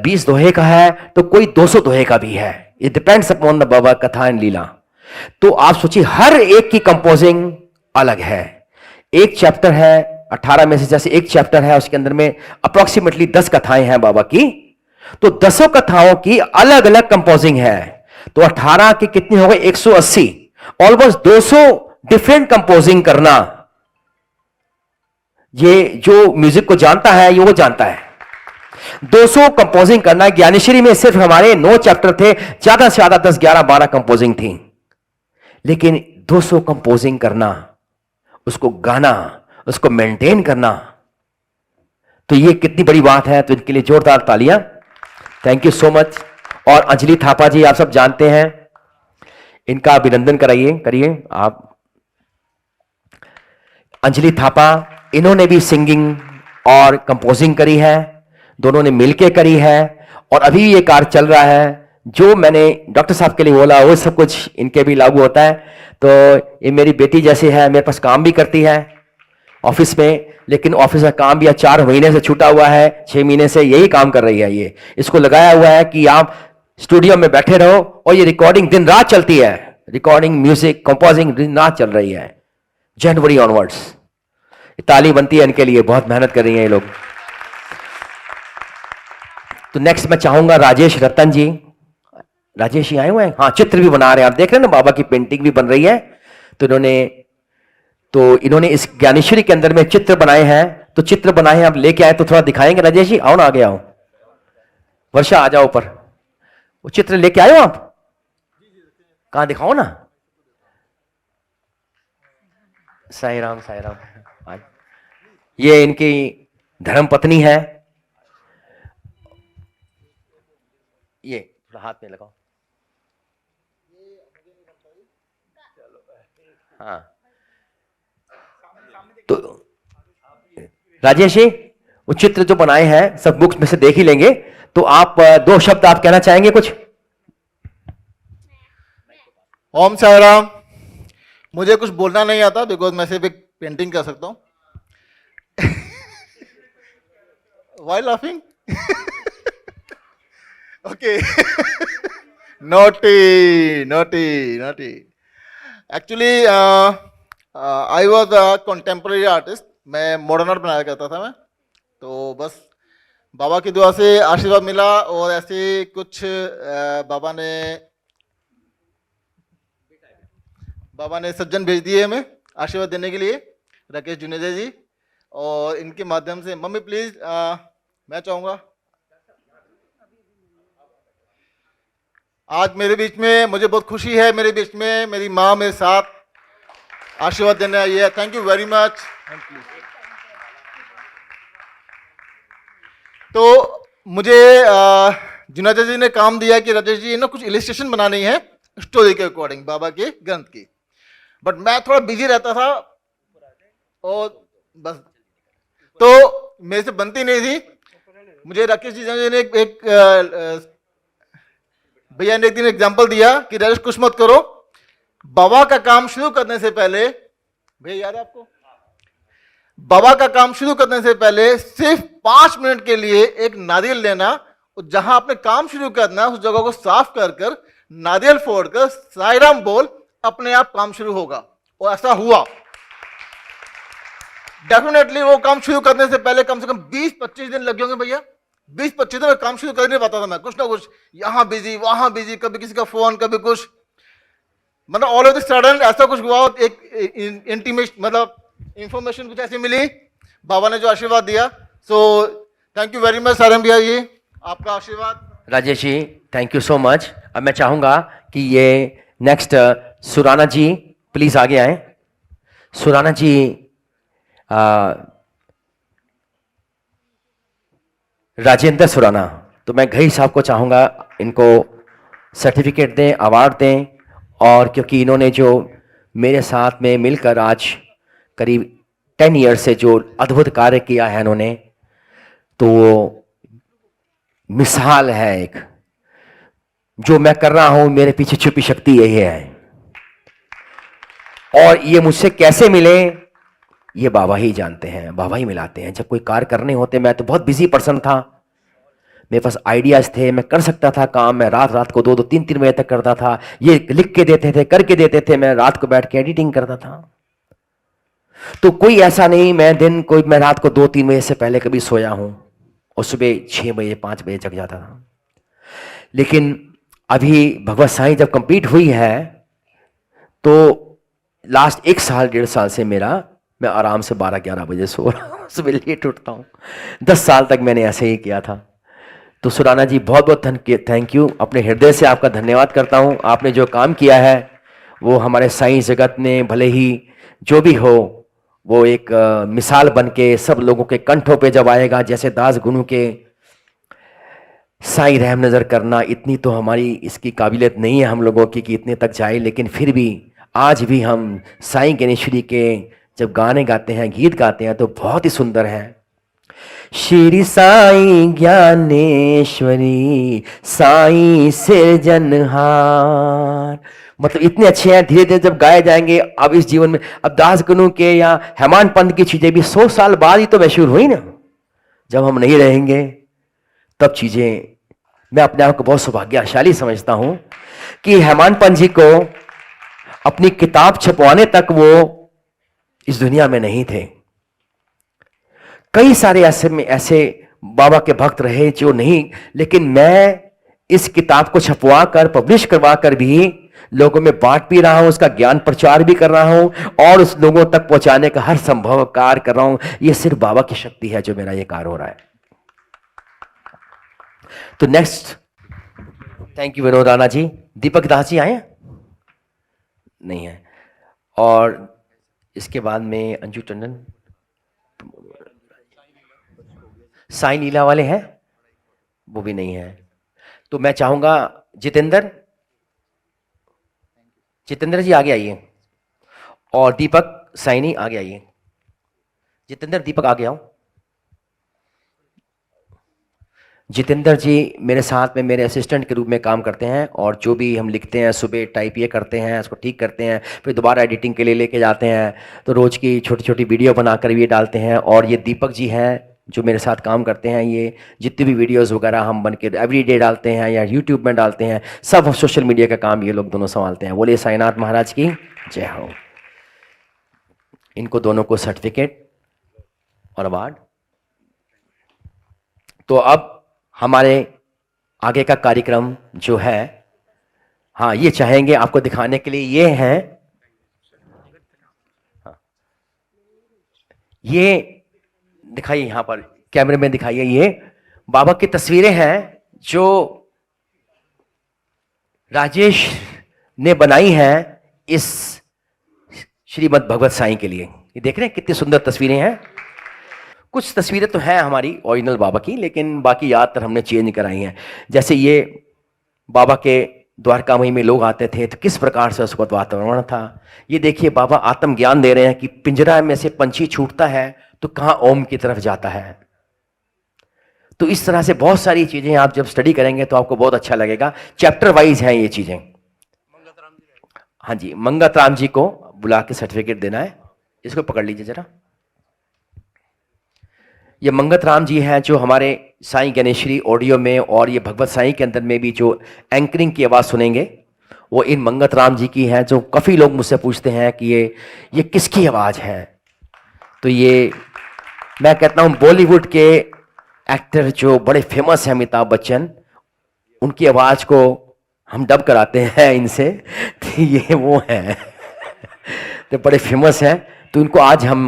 20 दोहे का है तो कोई 200 दोहे का भी है। इट डिपेंड्स अपॉन द बाबा कथा एंड लीला। तो आप सोचिए हर एक की कंपोजिंग अलग है। एक चैप्टर है 18 में से, जैसे एक चैप्टर है उसके अंदर में अप्रोक्सीमेटली 10 कथाएं हैं बाबा की, तो 10 कथाओं की अलग अलग कंपोजिंग है। तो 18 की कितनी हो गई? 180, ऑलमोस्ट 200 डिफरेंट कंपोजिंग करना। ये जो म्यूजिक को जानता है ये वो जानता है। 200 कंपोजिंग करना। ज्ञानेश्वरी में सिर्फ हमारे 9 चैप्टर थे, ज्यादा से ज्यादा 10, 11, 12 कंपोजिंग थी, लेकिन 200 कंपोजिंग करना, उसको गाना, उसको मेंटेन करना, तो ये कितनी बड़ी बात है। तो इनके लिए जोरदार तालियां। Thank you so much. और अंजलि थापा जी आप सब जानते हैं, इनका अभिनंदन करिए आप। अंजलि थापा, इन्होंने भी सिंगिंग और कंपोजिंग करी है, दोनों ने मिलके करी है और अभी ये कार्य चल रहा है। जो मैंने डॉक्टर साहब के लिए बोला वो सब कुछ इनके भी लागू होता है। तो ये मेरी बेटी जैसे है, मेरे पास काम भी करती है ऑफिस में, लेकिन ऑफिस का काम भी 4 महीने से छूटा हुआ है, 6 महीने से यही काम कर रही है। ये इसको लगाया हुआ है कि आप स्टूडियो में बैठे रहो और ये रिकॉर्डिंग दिन रात चलती है, रिकॉर्डिंग, म्यूजिक, कंपोजिंग दिन रात चल रही है, जनवरी ऑनवर्ड्स। ताली बनती है इनके लिए, बहुत मेहनत कर रही हैं ये लोग। तो नेक्स्ट मैं चाहूंगा राजेश रतन जी। राजेश जी आए हुए हैं, हाँ, चित्र भी बना रहे हैं, आप देख रहे हैं ना, बाबा की पेंटिंग भी बन रही है। तो इन्होंने इस ज्ञानेश्वरी के अंदर में चित्र बनाए हैं। तो चित्र बनाए हैं, आप लेके आए तो थोड़ा दिखाएंगे राजेश जी? आओ ना, आगे आओ। वर्षा आ जाओ ऊपर। वो चित्र लेके आए हो आप? कहां दिखाओ ना। साई राम, साई राम। ये इनकी धर्म पत्नी है। ये थोड़ा हाथ में लगाओ। हाँ, तो राजेश जी वो चित्र जो बनाए हैं सब बुक्स में से देख ही लेंगे, तो आप 2 शब्द आप कहना चाहेंगे कुछ? ओम साई राम। मुझे कुछ बोलना नहीं आता बिकॉज मैं सिर्फ एक पेंटिंग कर सकता हूं। Why laughing? Okay. Naughty. Actually I was a contemporary artist. मैं मॉडर्न आर्ट बनाया करता था मैं। तो बस बाबा की दुआ से आशीर्वाद मिला और ऐसे कुछ बाबा ने सज्जन भेज दिए हमें आशीर्वाद देने के लिए, राकेश जुनेजा जी, और इनके माध्यम से मम्मी प्लीज मैं चाहूँगा आज मेरे बीच में, मुझे बहुत खुशी है, मेरे बीच में मेरी माँ मेरे साथ आशीर्वाद देने आई है। Thank you very much. तो मुझे जुनेजा जी ने काम दिया कि राजेश जी ना कुछ इलिस्ट्रेशन बनानी है स्टोरी के अकॉर्डिंग बाबा के ग्रंथ की, बट मैं थोड़ा बिजी रहता था और बस तो मेरे से बनती नहीं थी। मुझे राकेश जी ने एक भैया ने एक दिन एग्जांपल दिया कि राजेश कुछ मत करो, बाबा का काम शुरू करने से पहले, भैया याद है आपको, बाबा का काम शुरू करने से पहले सिर्फ 5 मिनट के लिए एक नारियल लेना और जहां आपने काम शुरू करना उस जगह को साफ कर नारियल फोड़कर साईराम बोल, अपने आप काम शुरू होगा। और ऐसा हुआ। डेफिनेटली वो काम शुरू करने से पहले कम से कम 20-25 दिन लग होंगे भैया। 20-25 दिन में काम शुरू कर नहीं पाता था मैं, कुछ ना कुछ यहां बिजी वहां बिजी, कभी किसी का फोन कभी कुछ, मतलब ऑल ऑफ द सडन ऐसा कुछ हुआ। एक इंटीमेट मतलब इंफॉर्मेशन कुछ ऐसी मिली, बाबा ने जो आशीर्वाद दिया। So thank you very much Sarang भैया जी, आपका आशीर्वाद। Rajesh ji thank you so much. अब मैं चाहूंगा कि ये नेक्स्ट सुराना जी प्लीज आगे आए। सुराना जी राजेंद्र सुराना, तो मैं घई साहब को चाहूंगा इनको सर्टिफिकेट दें, अवार्ड दें, और क्योंकि इन्होंने जो मेरे साथ में मिलकर आज करीब 10 ईयर से जो अद्भुत कार्य किया है इन्होंने, तो वो मिसाल है एक। जो मैं कर रहा हूं मेरे पीछे छुपी शक्ति यही है, और ये मुझसे कैसे मिले ये बाबा ही जानते हैं, बाबा ही मिलाते हैं। जब कोई कार्य करने होते, मैं तो बहुत बिजी पर्सन था, मेरे पास आइडियाज थे, मैं कर सकता था काम, मैं रात रात को 2-2 3-3 बजे तक करता था। ये लिख के देते थे, करके देते थे, मैं रात को बैठ के एडिटिंग करता था। तो कोई ऐसा नहीं मैं रात को 2-3 बजे से पहले कभी सोया हूं, और सुबह 6 बजे 5 बजे जग जाता था। लेकिन अभी भगवत साईं जब कंप्लीट हुई है, तो लास्ट 1 साल 1.5 साल से मैं आराम से 12-11 बजे सो रहा हूँ, सुबह लेट उठता हूँ। 10 साल तक मैंने ऐसे ही किया था। तो सुराना जी बहुत बहुत थैंक यू, अपने हृदय से आपका धन्यवाद करता हूँ। आपने जो काम किया है वो हमारे साईं जगत में, भले ही जो भी हो, वो एक मिसाल बन के सब लोगों के कंठों पे जब आएगा, जैसे दास गुरु के साईं रहम नज़र करना, इतनी तो हमारी इसकी काबिलियत नहीं है हम लोगों की कि इतने तक जाए। लेकिन फिर भी आज भी हम साईं ज्ञानेश्वरी के जब गाने गाते हैं, गीत गाते हैं, तो बहुत ही सुंदर है। श्री साईं ज्ञानेश्वरी साईं सिरजनहार, मतलब इतने अच्छे हैं। धीरे धीरे जब गाए जाएंगे अब इस जीवन में, अब दास गुरु के या हेमान पंथ की चीजें भी 100 साल बाद ही तो मशहूर हुई ना। जब हम नहीं रहेंगे तब चीजें, मैं अपने आप को बहुत सौभाग्यशाली समझता हूं कि हेमान पंथ जी को अपनी किताब छपवाने तक वो इस दुनिया में नहीं थे। कई सारे ऐसे बाबा के भक्त रहे जो नहीं, लेकिन मैं इस किताब को छपवा कर, पब्लिश करवा कर भी लोगों में बांट भी रहा हूं, उसका ज्ञान प्रचार भी कर रहा हूं, और उस लोगों तक पहुंचाने का हर संभव कार्य कर रहा हूं। यह सिर्फ बाबा की शक्ति है जो मेरा ये कार्य हो रहा है। तो next, thank you Vinod Rana ji. Deepak Das ji आए नहीं है, और इसके बाद में अंजू टंडन, साईं लीला वाले हैं, वो भी नहीं है। तो मैं चाहूंगा जितेंद्र जी आगे आइए, और दीपक साइनी आगे आइए। जितेंद्र, दीपक आगे आओ। जितेंद्र जी मेरे साथ में मेरे असिस्टेंट के रूप में काम करते हैं, और जो भी हम लिखते हैं सुबह टाइप ये करते हैं, उसको ठीक करते हैं, फिर दोबारा एडिटिंग के लिए लेके जाते हैं, तो रोज़ की छोटी छोटी वीडियो बनाकर ये डालते हैं। और ये दीपक जी हैं जो मेरे साथ काम करते हैं, ये जितनी भी वीडियोस वगैरह हम बन के एवरीडे डालते हैं या यूट्यूब में डालते हैं, सब सोशल मीडिया का काम ये लोग दोनों संभालते हैं। बोलिए साईनाथ महाराज की जय हो। इनको दोनों को सर्टिफिकेट और अवार्ड। तो अब हमारे आगे का कार्यक्रम जो है, हाँ, ये चाहेंगे आपको दिखाने के लिए, ये हैं, ये दिखाइए, यहां पर कैमरे में दिखाइए। ये बाबा की तस्वीरें हैं जो राजेश ने बनाई हैं इस श्रीमद् भगवत साईं के लिए। ये देख रहे हैं कितनी सुंदर तस्वीरें हैं। कुछ तस्वीरें तो हैं हमारी ओरिजिनल बाबा की, लेकिन बाकी यादगार हमने चेंज कराई हैं। जैसे ये बाबा के द्वारकामयी में लोग आते थे तो किस प्रकार से उसका वातावरण था। ये देखिए बाबा आत्मज्ञान दे रहे हैं कि पिंजरा में से पंछी छूटता है तो कहाँ ओम की तरफ जाता है। तो इस तरह से बहुत सारी चीजें आप जब स्टडी करेंगे तो आपको बहुत अच्छा लगेगा। चैप्टर वाइज हैं ये चीजें। हाँ जी, मंगत राम जी को बुला के सर्टिफिकेट देना है। इसको पकड़ लीजिए जरा। ये मंगत राम जी हैं जो हमारे साईं ज्ञानेश्वरी ऑडियो में और ये भगवत साईं के अंदर में भी जो एंकरिंग की आवाज़ सुनेंगे वो इन मंगत राम जी की है। जो काफ़ी लोग मुझसे पूछते हैं कि ये किसकी आवाज़ है। तो ये मैं कहता हूँ बॉलीवुड के एक्टर जो बड़े फेमस हैं अमिताभ बच्चन, उनकी आवाज़ को हम डब कराते हैं इनसे, तो ये वो हैं। तो बड़े फेमस हैं, तो उनको आज हम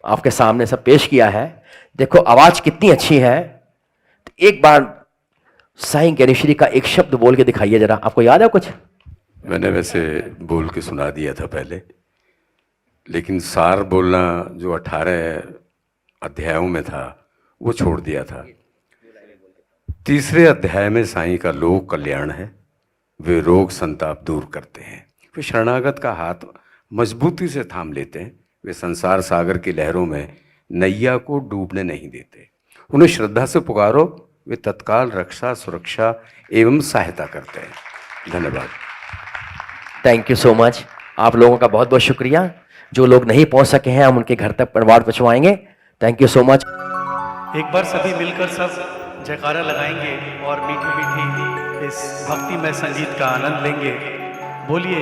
आपके सामने सब पेश किया है। देखो आवाज कितनी अच्छी है। तो एक बार साईं ज्ञानेश्वरी का एक शब्द बोल के दिखाइए जरा, आपको याद है कुछ? मैंने वैसे बोल के सुना दिया था पहले, लेकिन सार बोलना जो 18 अध्यायों में था वो छोड़ दिया था। तीसरे अध्याय में साईं का लोक कल्याण है। वे रोग संताप दूर करते हैं, वे शरणागत का हाथ मजबूती से थाम लेते हैं, वे संसार सागर की लहरों में नैया को डूबने नहीं देते। उन्हें श्रद्धा से पुकारो, वे तत्काल रक्षा सुरक्षा एवं सहायता करते हैं। धन्यवाद। Thank you so much. आप लोगों का बहुत बहुत शुक्रिया। जो लोग नहीं पहुंच सके हैं हम उनके घर तक परिवार पहुंचवाएंगे। Thank you so much. एक बार सभी मिलकर सब जयकारा लगाएंगे और मीठी मीठी इस भक्तिमय संगीत का आनंद लेंगे। बोलिए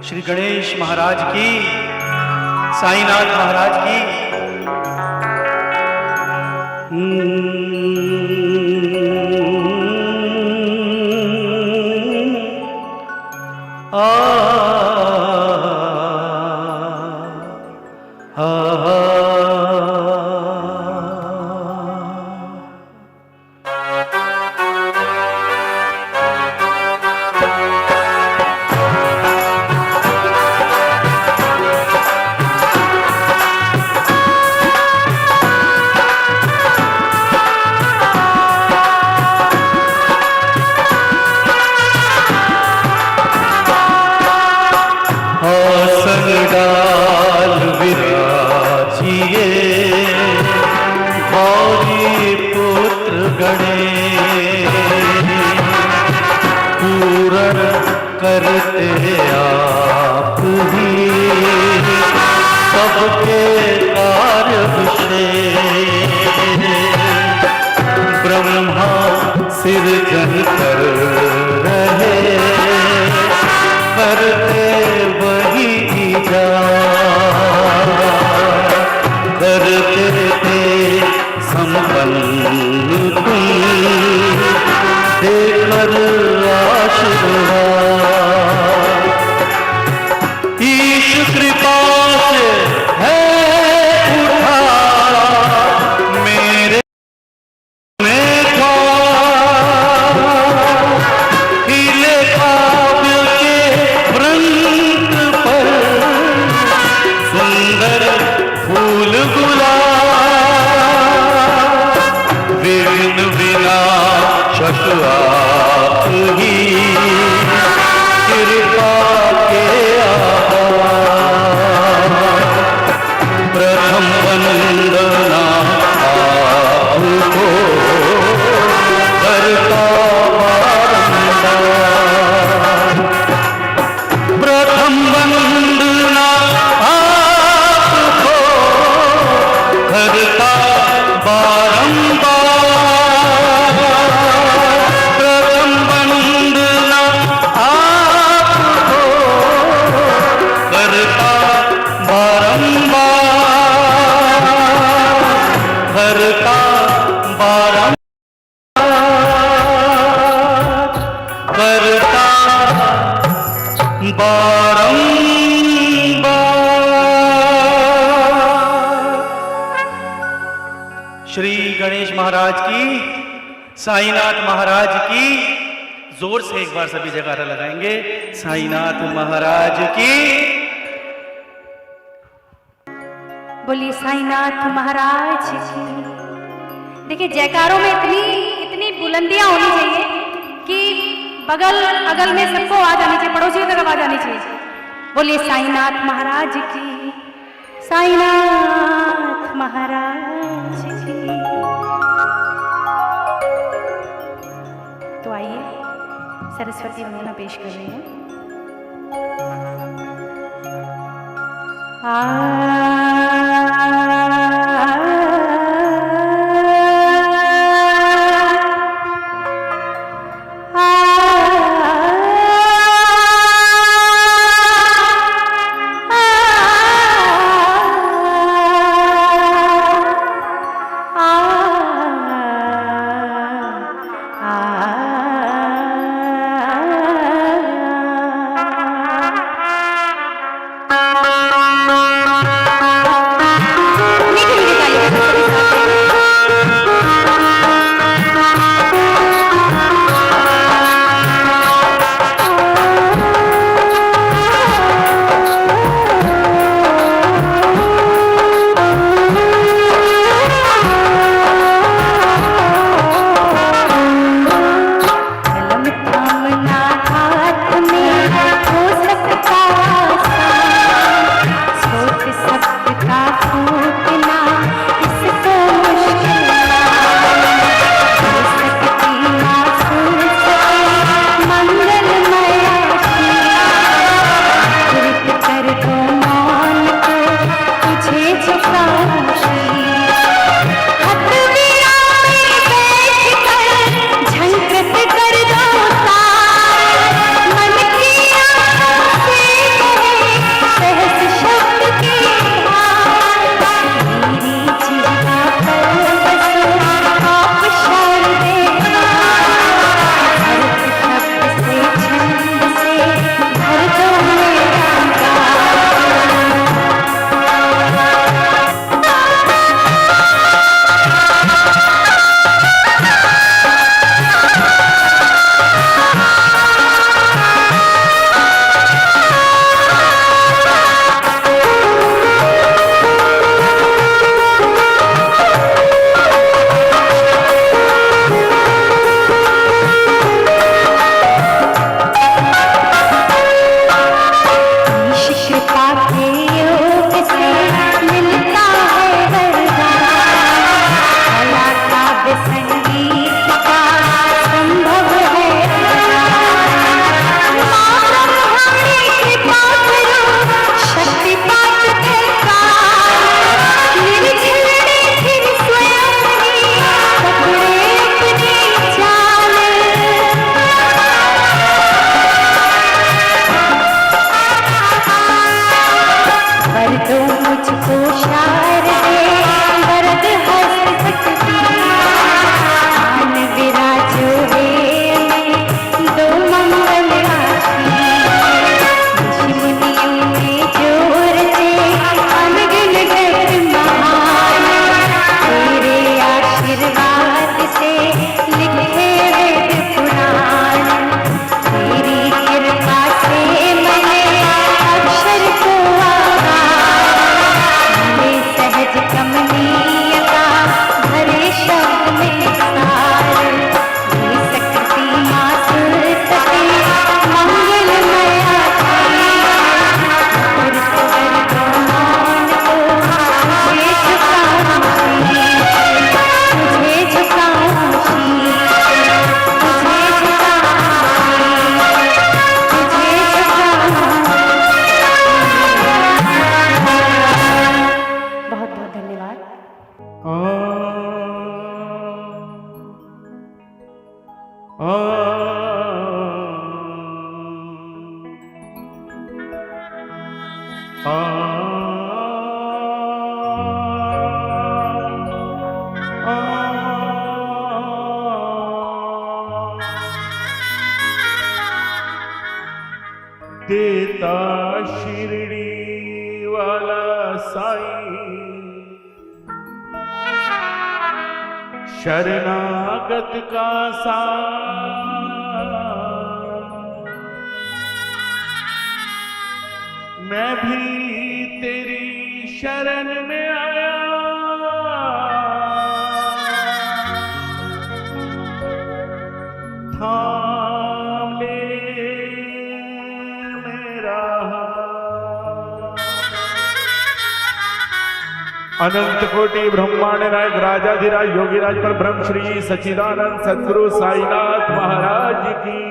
श्री गणेश महाराज की, साईनाथ महाराज की। श्री गणेश महाराज की, साईनाथ महाराज की। जोर से एक बार सभी जयकारा लगाएंगे। साईनाथ महाराज की। बोलिए साईनाथ महाराज की। देखिए जयकारों में इतनी बुलंदियां होनी चाहिए कि बगल अगल में सबको आवाज आनी चाहिए, पड़ोसियों तक आवाज आनी चाहिए। बोलिए साईनाथ महाराज की, साईनाथ महाराज की। तो आइए सरस्वती वंदना पेश कर रहे हैं। मुझको शार दे वरद हस्त सकती आन विराजो है मैं दो मंगल आशी ऋषि मुनियों में जोर से अनगिन गत महान तेरे आशीर्वाद से लिखे वेद पुराण तेरी कृपा से मैंने अक्षर को भरे सहज कमनीयता भरे शब्द में सार ये सकती मासुरती मंगलमया और सबर को मान को तुझे झुकाऊं शीश तुझे झुकाऊं शीश तुझे बहुत बहुत धन्यवाद। देता शिरडी वाला साईं शरणागत का साथ मैं भी तेरी शरण में आया थाम ले मेरा अनंत कोटि ब्रह्मांड नायक राजाधिराज योगीराज पर ब्रह्म श्री सच्चिदानंद सद्गुरु साईनाथ महाराज की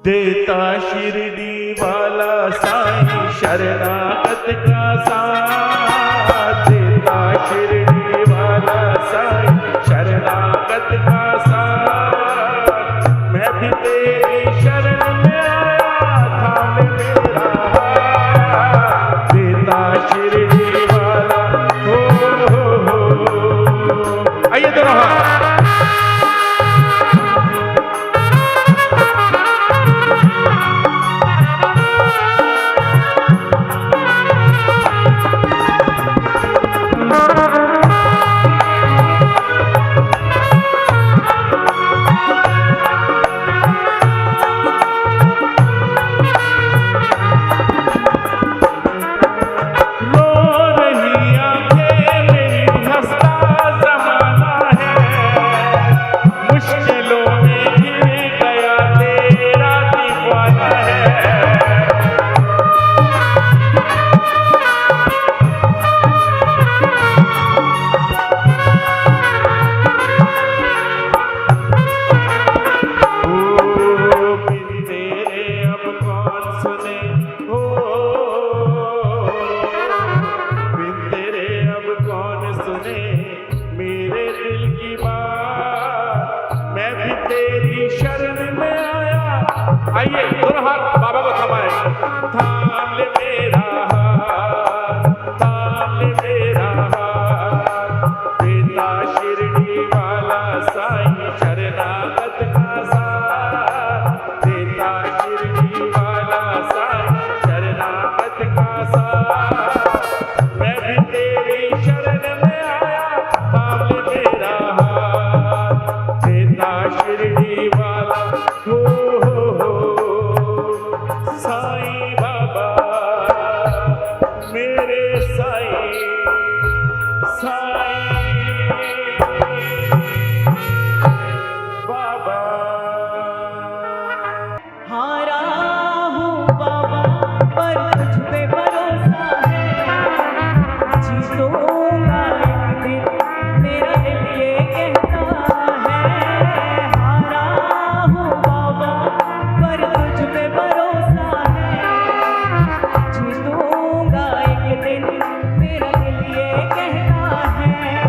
देता शिरडी वाला साईं शरणागत का साथ देता शिरडी वाला साईं शरणागत का साथ मैं भी तेरी शरण में आया थाम मेरा हाथ देता शिरडी वाला हो आइए दोनों हाथ आइए दोनों हाथ बाबा को थमाए थाम ले मेरा हाथ थाम ले मेरा हाथ देता शिरडी वाला साईं शरणागत का साथ देता शिरडी वाला साईं शरणागत का साथ मैं भी तेरी शरण में आया थाम ले मेरा हाथ देता शिरडी वाला हो साईं बाबा मेरे साईं साईं बाबा हारा हूँ बाबा पर तुझ पे भरोसा है जीतूंगा एक दिन मेरा दिल ये कहता है हारा हूँ बाबा पर तुझ पे भरोसा जीतूंगा एक दिन मेरा दिल ये कहता है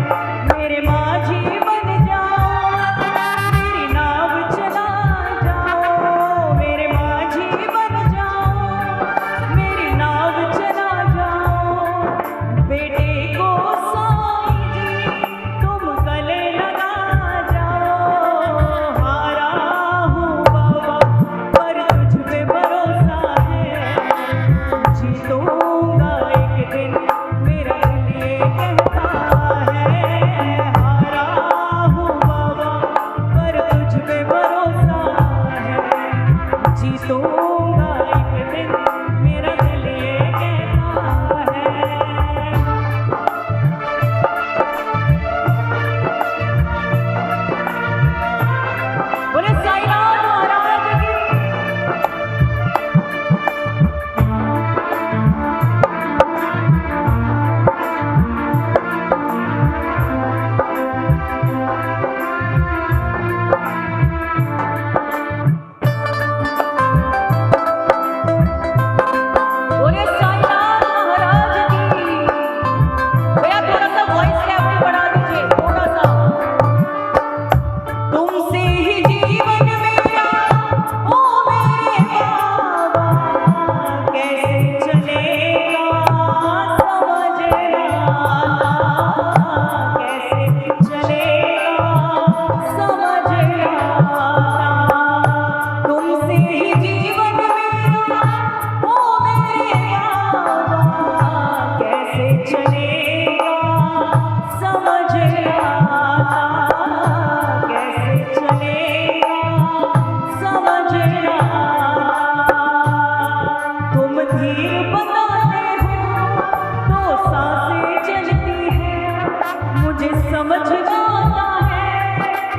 समझ ना आता है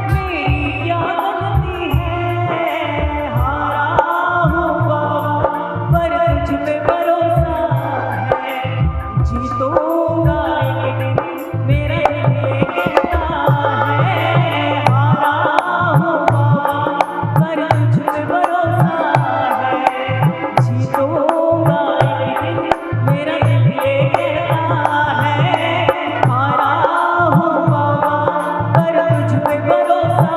मेरी क्या गलती है। हारा हूँ बाबा पर तुझ पे भरोसा है। जीतूंगा एक दिन मेरा दिल ये कहता है। हारा हूँ बाबा पर तुझ पे भरोसा है। जीतूंगा एक दिन मेरा दिल ये कहता है। हारा हूँ बाबा पर तुझ पे भरोसा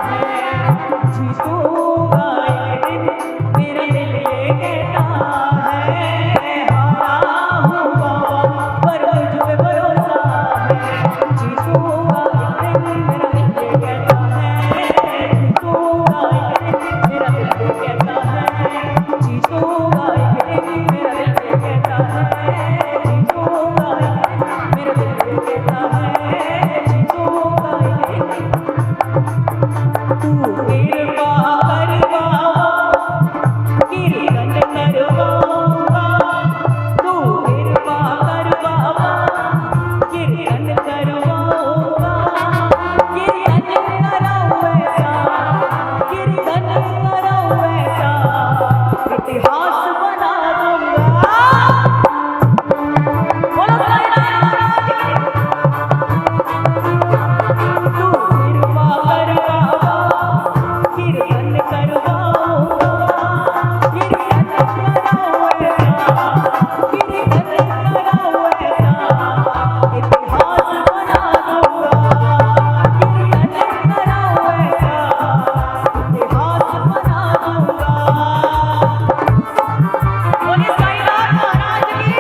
है। जीतूंगा एक दिन मेरा दिल ये कहता है। हारा हूँ बाबा पर तुझ पे भरोसा है। जीतूंगा एक दिन मेरा दिल ये कहता है। जीतूंगा एक दिन मेरा दिल ये कहता है। जीतूंगा एक दिन मेरा दिल ये कहता है। जीतूंगा एक दिन मेरा दिल ये कहता है। जीतूंगा एक दिन तू कृपा कर बाबा कीर्तन करवाऊंगा। तू कृपा कर बाबा कीर्तन करवाऊंगा। कीर्तन कराऊं ऐसा, कीर्तन कराऊं ऐसा, इतिहास बना दूंगा। बोलो साईं महाराज की। तू कृपा कर बाबा कीर्तन करवाऊंगा। कीर्तन कराऊं ऐसा, कीर्तन कराऊं ऐसा, इतिहास बना दूंगा। कीर्तन कराऊं ऐसा, इतिहास बना दूंगा। बोले साईं महाराज की।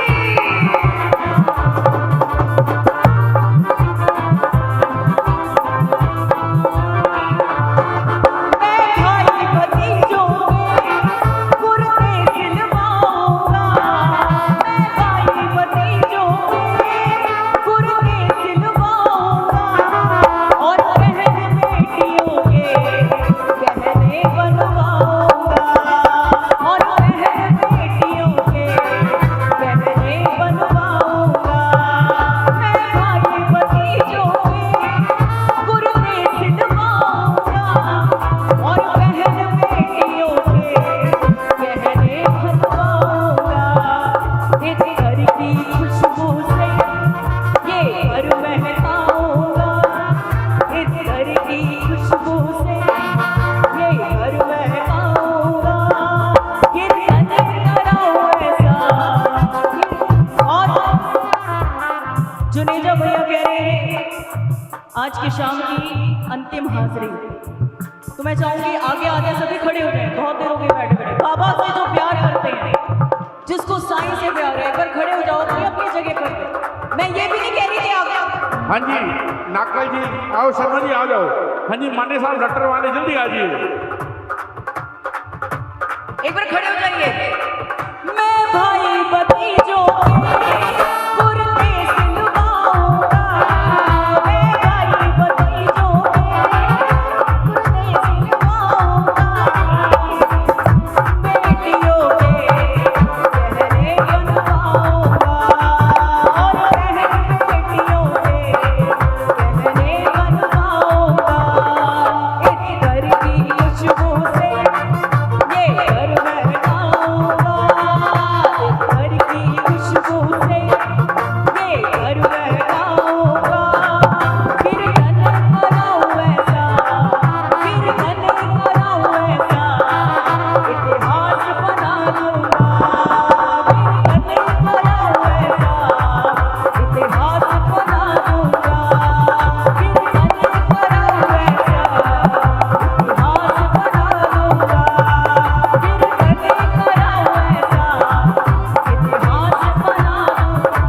मैं भाई भतीजों के कुर्ते सिलवाऊंगा। मैं भाई भतीजों के कुर्ते सिलवाऊंगा। और बहन बेटियों के गहने बनवाऊंगा। और बहन बेटियों के गहने बनवाऊंगा। मैं भाई भतीजों के कुर्ते सिलवाऊंगा। और बहन बेटियों के गहने बनवाऊंगा। इस घर की खुशबू से ये घर महकाऊंगा। इस घर की खुशबू से ये घर महकाऊंगा। कीर्तन कराऊं ऐसा। और जुनेजा भैया कह रहे हैं आज की शाम की अंतिम हाजिरी। तो मैं चाहूंगी आगे आगे सभी खड़े हो जाएं। बहुत देर हो गई बैठे बैठे। बाबा से जो प्यार करते हैं, जिसको साईं से प्यार है, एक बार खड़े हो जाओ अपनी अपनी जगह पर। मैं ये भी नहीं कह रही थी आगे। हाँ जी नाकल जी आओ, शर्मा जी आ जाओ। हाँ जी माने साहब डॉक्टर वाले जल्दी आ जाइए। एक बार खड़े हो जाइए। मैं भाई भतीजों के कुर्ते सिलवाऊंगा। मैं भाई भतीजों के कुर्ते सिलवाऊंगा। बेटियों के गहने बनवाऊंगा। और बहन बेटियों के गहने बनवाऊंगा। इस घर की खुशबू से ये घर महकाऊंगा। इस घर की खुशबू से ये घर महकाऊंगा। कीर्तन कराऊं ऐसा, कीर्तन कराऊं ऐसा, इतिहास बना दूंगा। कीर्तन कराऊं ऐसा, इतिहास बना दूंगा। कीर्तन कराऊं ऐसा, इतिहास बना दूंगा। कीर्तन कराऊं ऐसा, इतिहास बना दूंगा।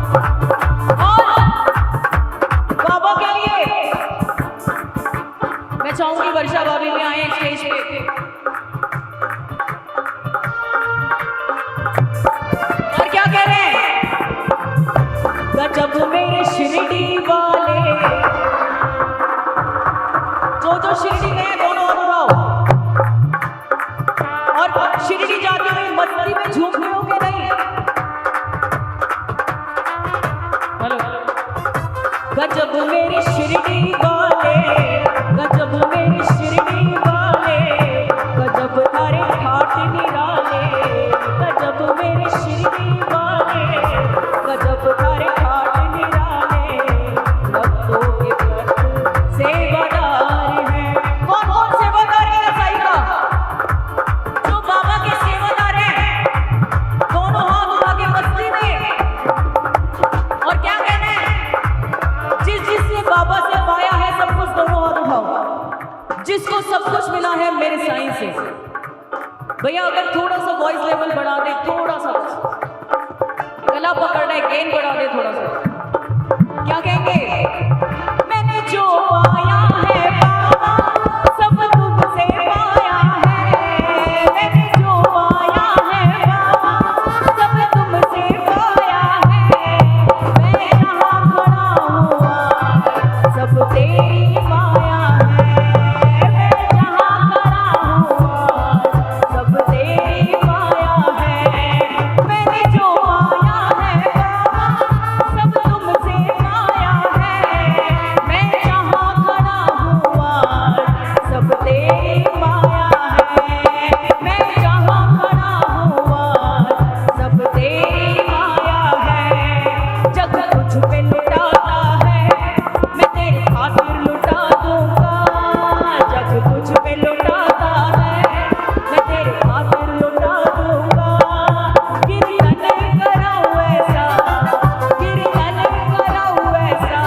और बाबा के लिए मैं चाहूंगी वर्षा भाभी भी आए स्टेज पे। और क्या कह रहे हैं? गजब मेरे शिरडी वाले, जो शिरडी गए दोनों हाथ उठाओ। और शिरडी जाते हुए मस्ती में झूम रहे हो कि नहीं? हेलो गजब मेरी शिरडी वाले, गजब मेरी शिरडी वाले, गजब तारे ठाट निराले, गजब मेरी शिरडी वाले, गजब तारे ठाट निराले, भक्तों के भक्त सेवादार हैं। कौन कौन सेवादार है साईं का? जो बाबा के सेवादार हैं, दोनों हाथ उठा के मस्ती में। और क्या कहना है? जिसने बाबा से पाया है सब कुछ, दोनों हाथ उठाओ। जिसको सब कुछ मिला है मेरे साईं से, भैया अगर थोड़ा सा वॉइस लेवल बढ़ा दे, थोड़ा सा गला पकड़ रहा है, गेन बढ़ा दे थोड़ा सा। क्या कहेंगे? मैंने जो पाया है बाबा सब तुमसे पाया है, मैंने जो पाया है बाबा सब तुमसे पाया है, मैं यहाँ खड़ा हुआ सब तेरी माया है, मैं जहाँ खड़ा हुआ सब तेरी माया है, मैंने जो पाया है बाबा सब तुमसे पाया है, मैं जहाँ खड़ा हुआ सब तेरी माया है, मैं जहाँ खड़ा हुआ सब तेरी माया है। जग तुझ पे लुटाता है, मैं तेरे खातिर लुटा दूंगा, जग तुझ पे लुटाता है, मैं तेरे खातिर लुटा दूंगा। कीर्तन कराऊं ऐसा, कीर्तन कराऊं ऐसा,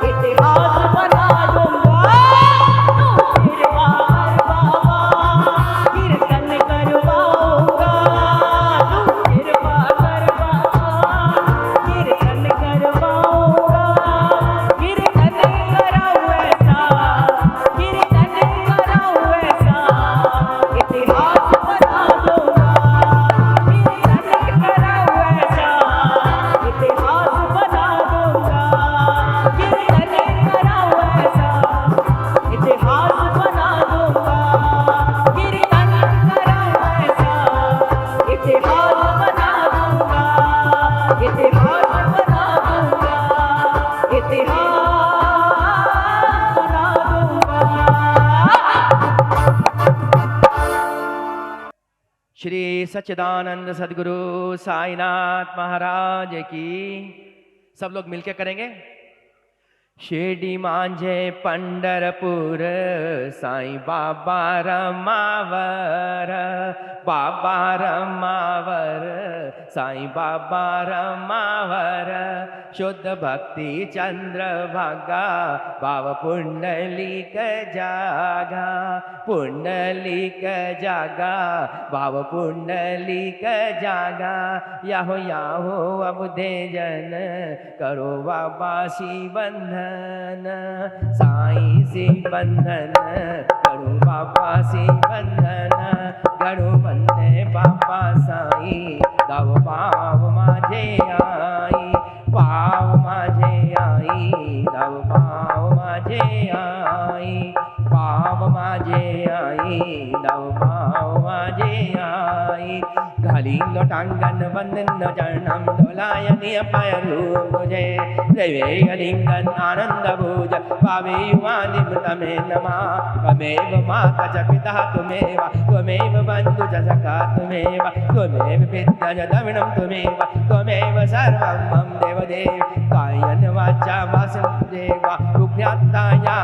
इतिहास बना दूंगा। तू कृपा कर बाबा, कीर्तन करवाऊंगा, तू कृपा कर बाबा, कीर्तन करवाऊंगा। कीर्तन कराऊं ऐसा, कीर्तन कराऊं ऐसा, इतिहास बना दूंगा। कीर्तन कराऊं ऐसा, इतिहास बना दूंगा। कीर्तन कराऊं ऐसा, इतिहास बना दूंगा। कीर्तन कराऊं ऐसा, इतिहास बना दूंगा। इतिहास बना दूंगा, इतिहास बना दूंगा। श्री सच्चिदानंद सदगुरु साईनाथ महाराज की। सब लोग मिलके करेंगे। शिरडी मांझे पंढरपुर, साईं बाबा रमावर, बाबा रमावर, साईं बाबा रमावर, शुद्ध भक्ति चंद्र भागा, भाव पुंडलिक जागा, पुंडलिक जागा, भाव पुंडलिक जागा। याहो याहो अब दे जन, करो बाबा सी बंधन, साईं सी बंधन, करो बाबा सी बंधन, करो बंधे बाबा साईं, दव पाव माझे आई, पाव माझे आई, दव पाव माझे आई, पाव माझे आई, दव पाव माझे आई। घालीन लोटांगण वंदन चरणम, डोलायनी पायरू मुझे, देवे लिंगन आनंद भुज, पावे युवानिम तमे नमः। त्वमेव माता च पिता त्वमेव, त्वमेव बन्धु च सखा त्वमेव, त्वमेव पिता च द्रविणं त्वमेव, त्वमेव सर्वं मम देवदेव। कायेन वाचा वासुदेव, रुभ्यात्ताया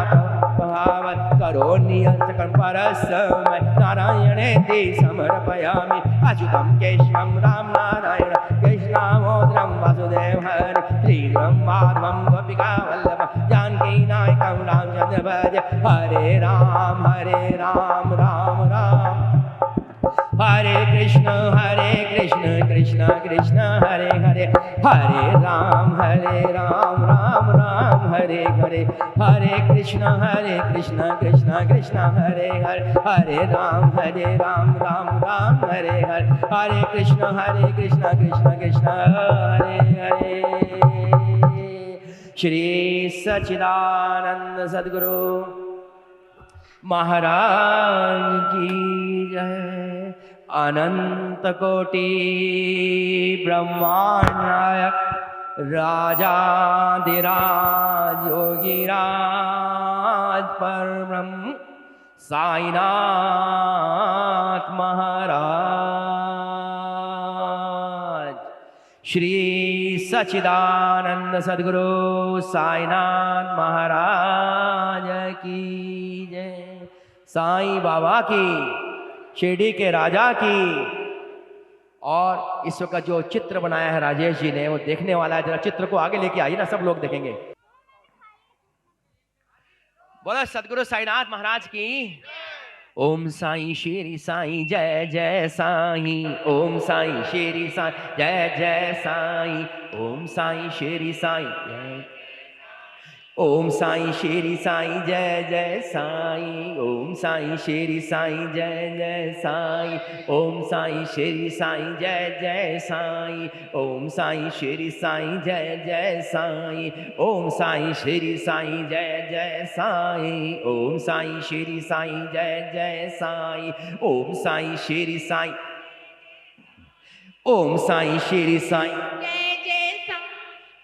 भावं करोमि सकलं परस्मै, नारायणेति समर्पयामि। अच्युतं केशवं राम नारायण, कृष्णामोदरं वासुदेव हरि, श्रीराम माधवं गोपिका वल्लभं, जानकी नायकं रामचन्द्र भज। हरे राम राम राम, हरे कृष्ण कृष्ण कृष्ण हरे हरे, हरे राम राम राम हरे हरे, हरे कृष्ण कृष्ण कृष्ण हरे हरे, हरे राम राम राम हरे हरे, हरे कृष्ण कृष्ण कृष्ण हरे हरे। श्री सच्चिदानंद सद्गुरु महाराज की जय। अनंत कोटि ब्रह्मांड नायक राजाधिराज योगीराज परब्रह्म साईनाथ महाराज, श्री सच्चिदानंद सद्गुरु साईनाथ महाराज की जय। साईं बाबा की, शिरडी के राजा की। और इस वक्त जो चित्र बनाया है राजेश जी ने, वो देखने वाला है। जरा चित्र को आगे लेके आइए ना, सब लोग देखेंगे। बोलो सदगुरु साईनाथ महाराज की। ओम साईं शेरी साईं जय जय साईं, ओम साईं शेरी साईं जय जय साईं, ओम साईं शेरी साईं जय, ओम साईं शेरी साईं जय जय साईं, ओम साईं शेरी साईं जय जय साईं, ओम साईं शेरी साईं जय जय साईं, ओम साईं शेरी साईं जय जय साईं, ओम साईं शेरी साईं जय जय साईं, ओम साईं शेरी साईं जय जय साईं, ओम साईं शेरी साईं, ओम साईं शेरी साईं जय जय साईं,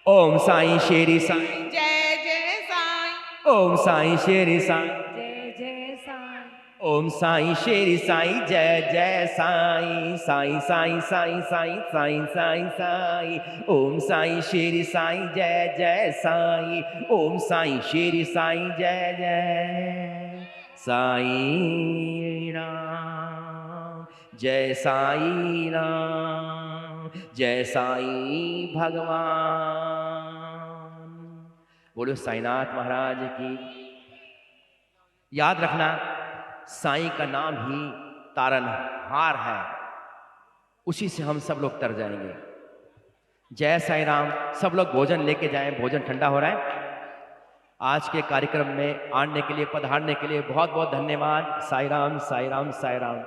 ओम साईं शेरी साईं, जय जय साईं, ओम साईं शेरी साईं, जय जय साईं, ओम साईं शेरी साईं जय जय साईं, साईं साईं साईं साईं साईं साईं साईं, ओम साईं शेरी साईं जय जय साईं, ओम साईं शेरी साईं जय जय साईं राम, जय साईं राम, जय साईं भगवान। बोलो साईनाथ महाराज की। याद रखना, साईं का नाम ही तारनहार है, उसी से हम सब लोग तर जाएंगे। जय साईं राम। सब लोग भोजन लेके जाएं, भोजन ठंडा हो रहा है। आज के कार्यक्रम में आने के लिए, पधारने के लिए बहुत बहुत धन्यवाद। साईं राम, साईं राम, साईं राम।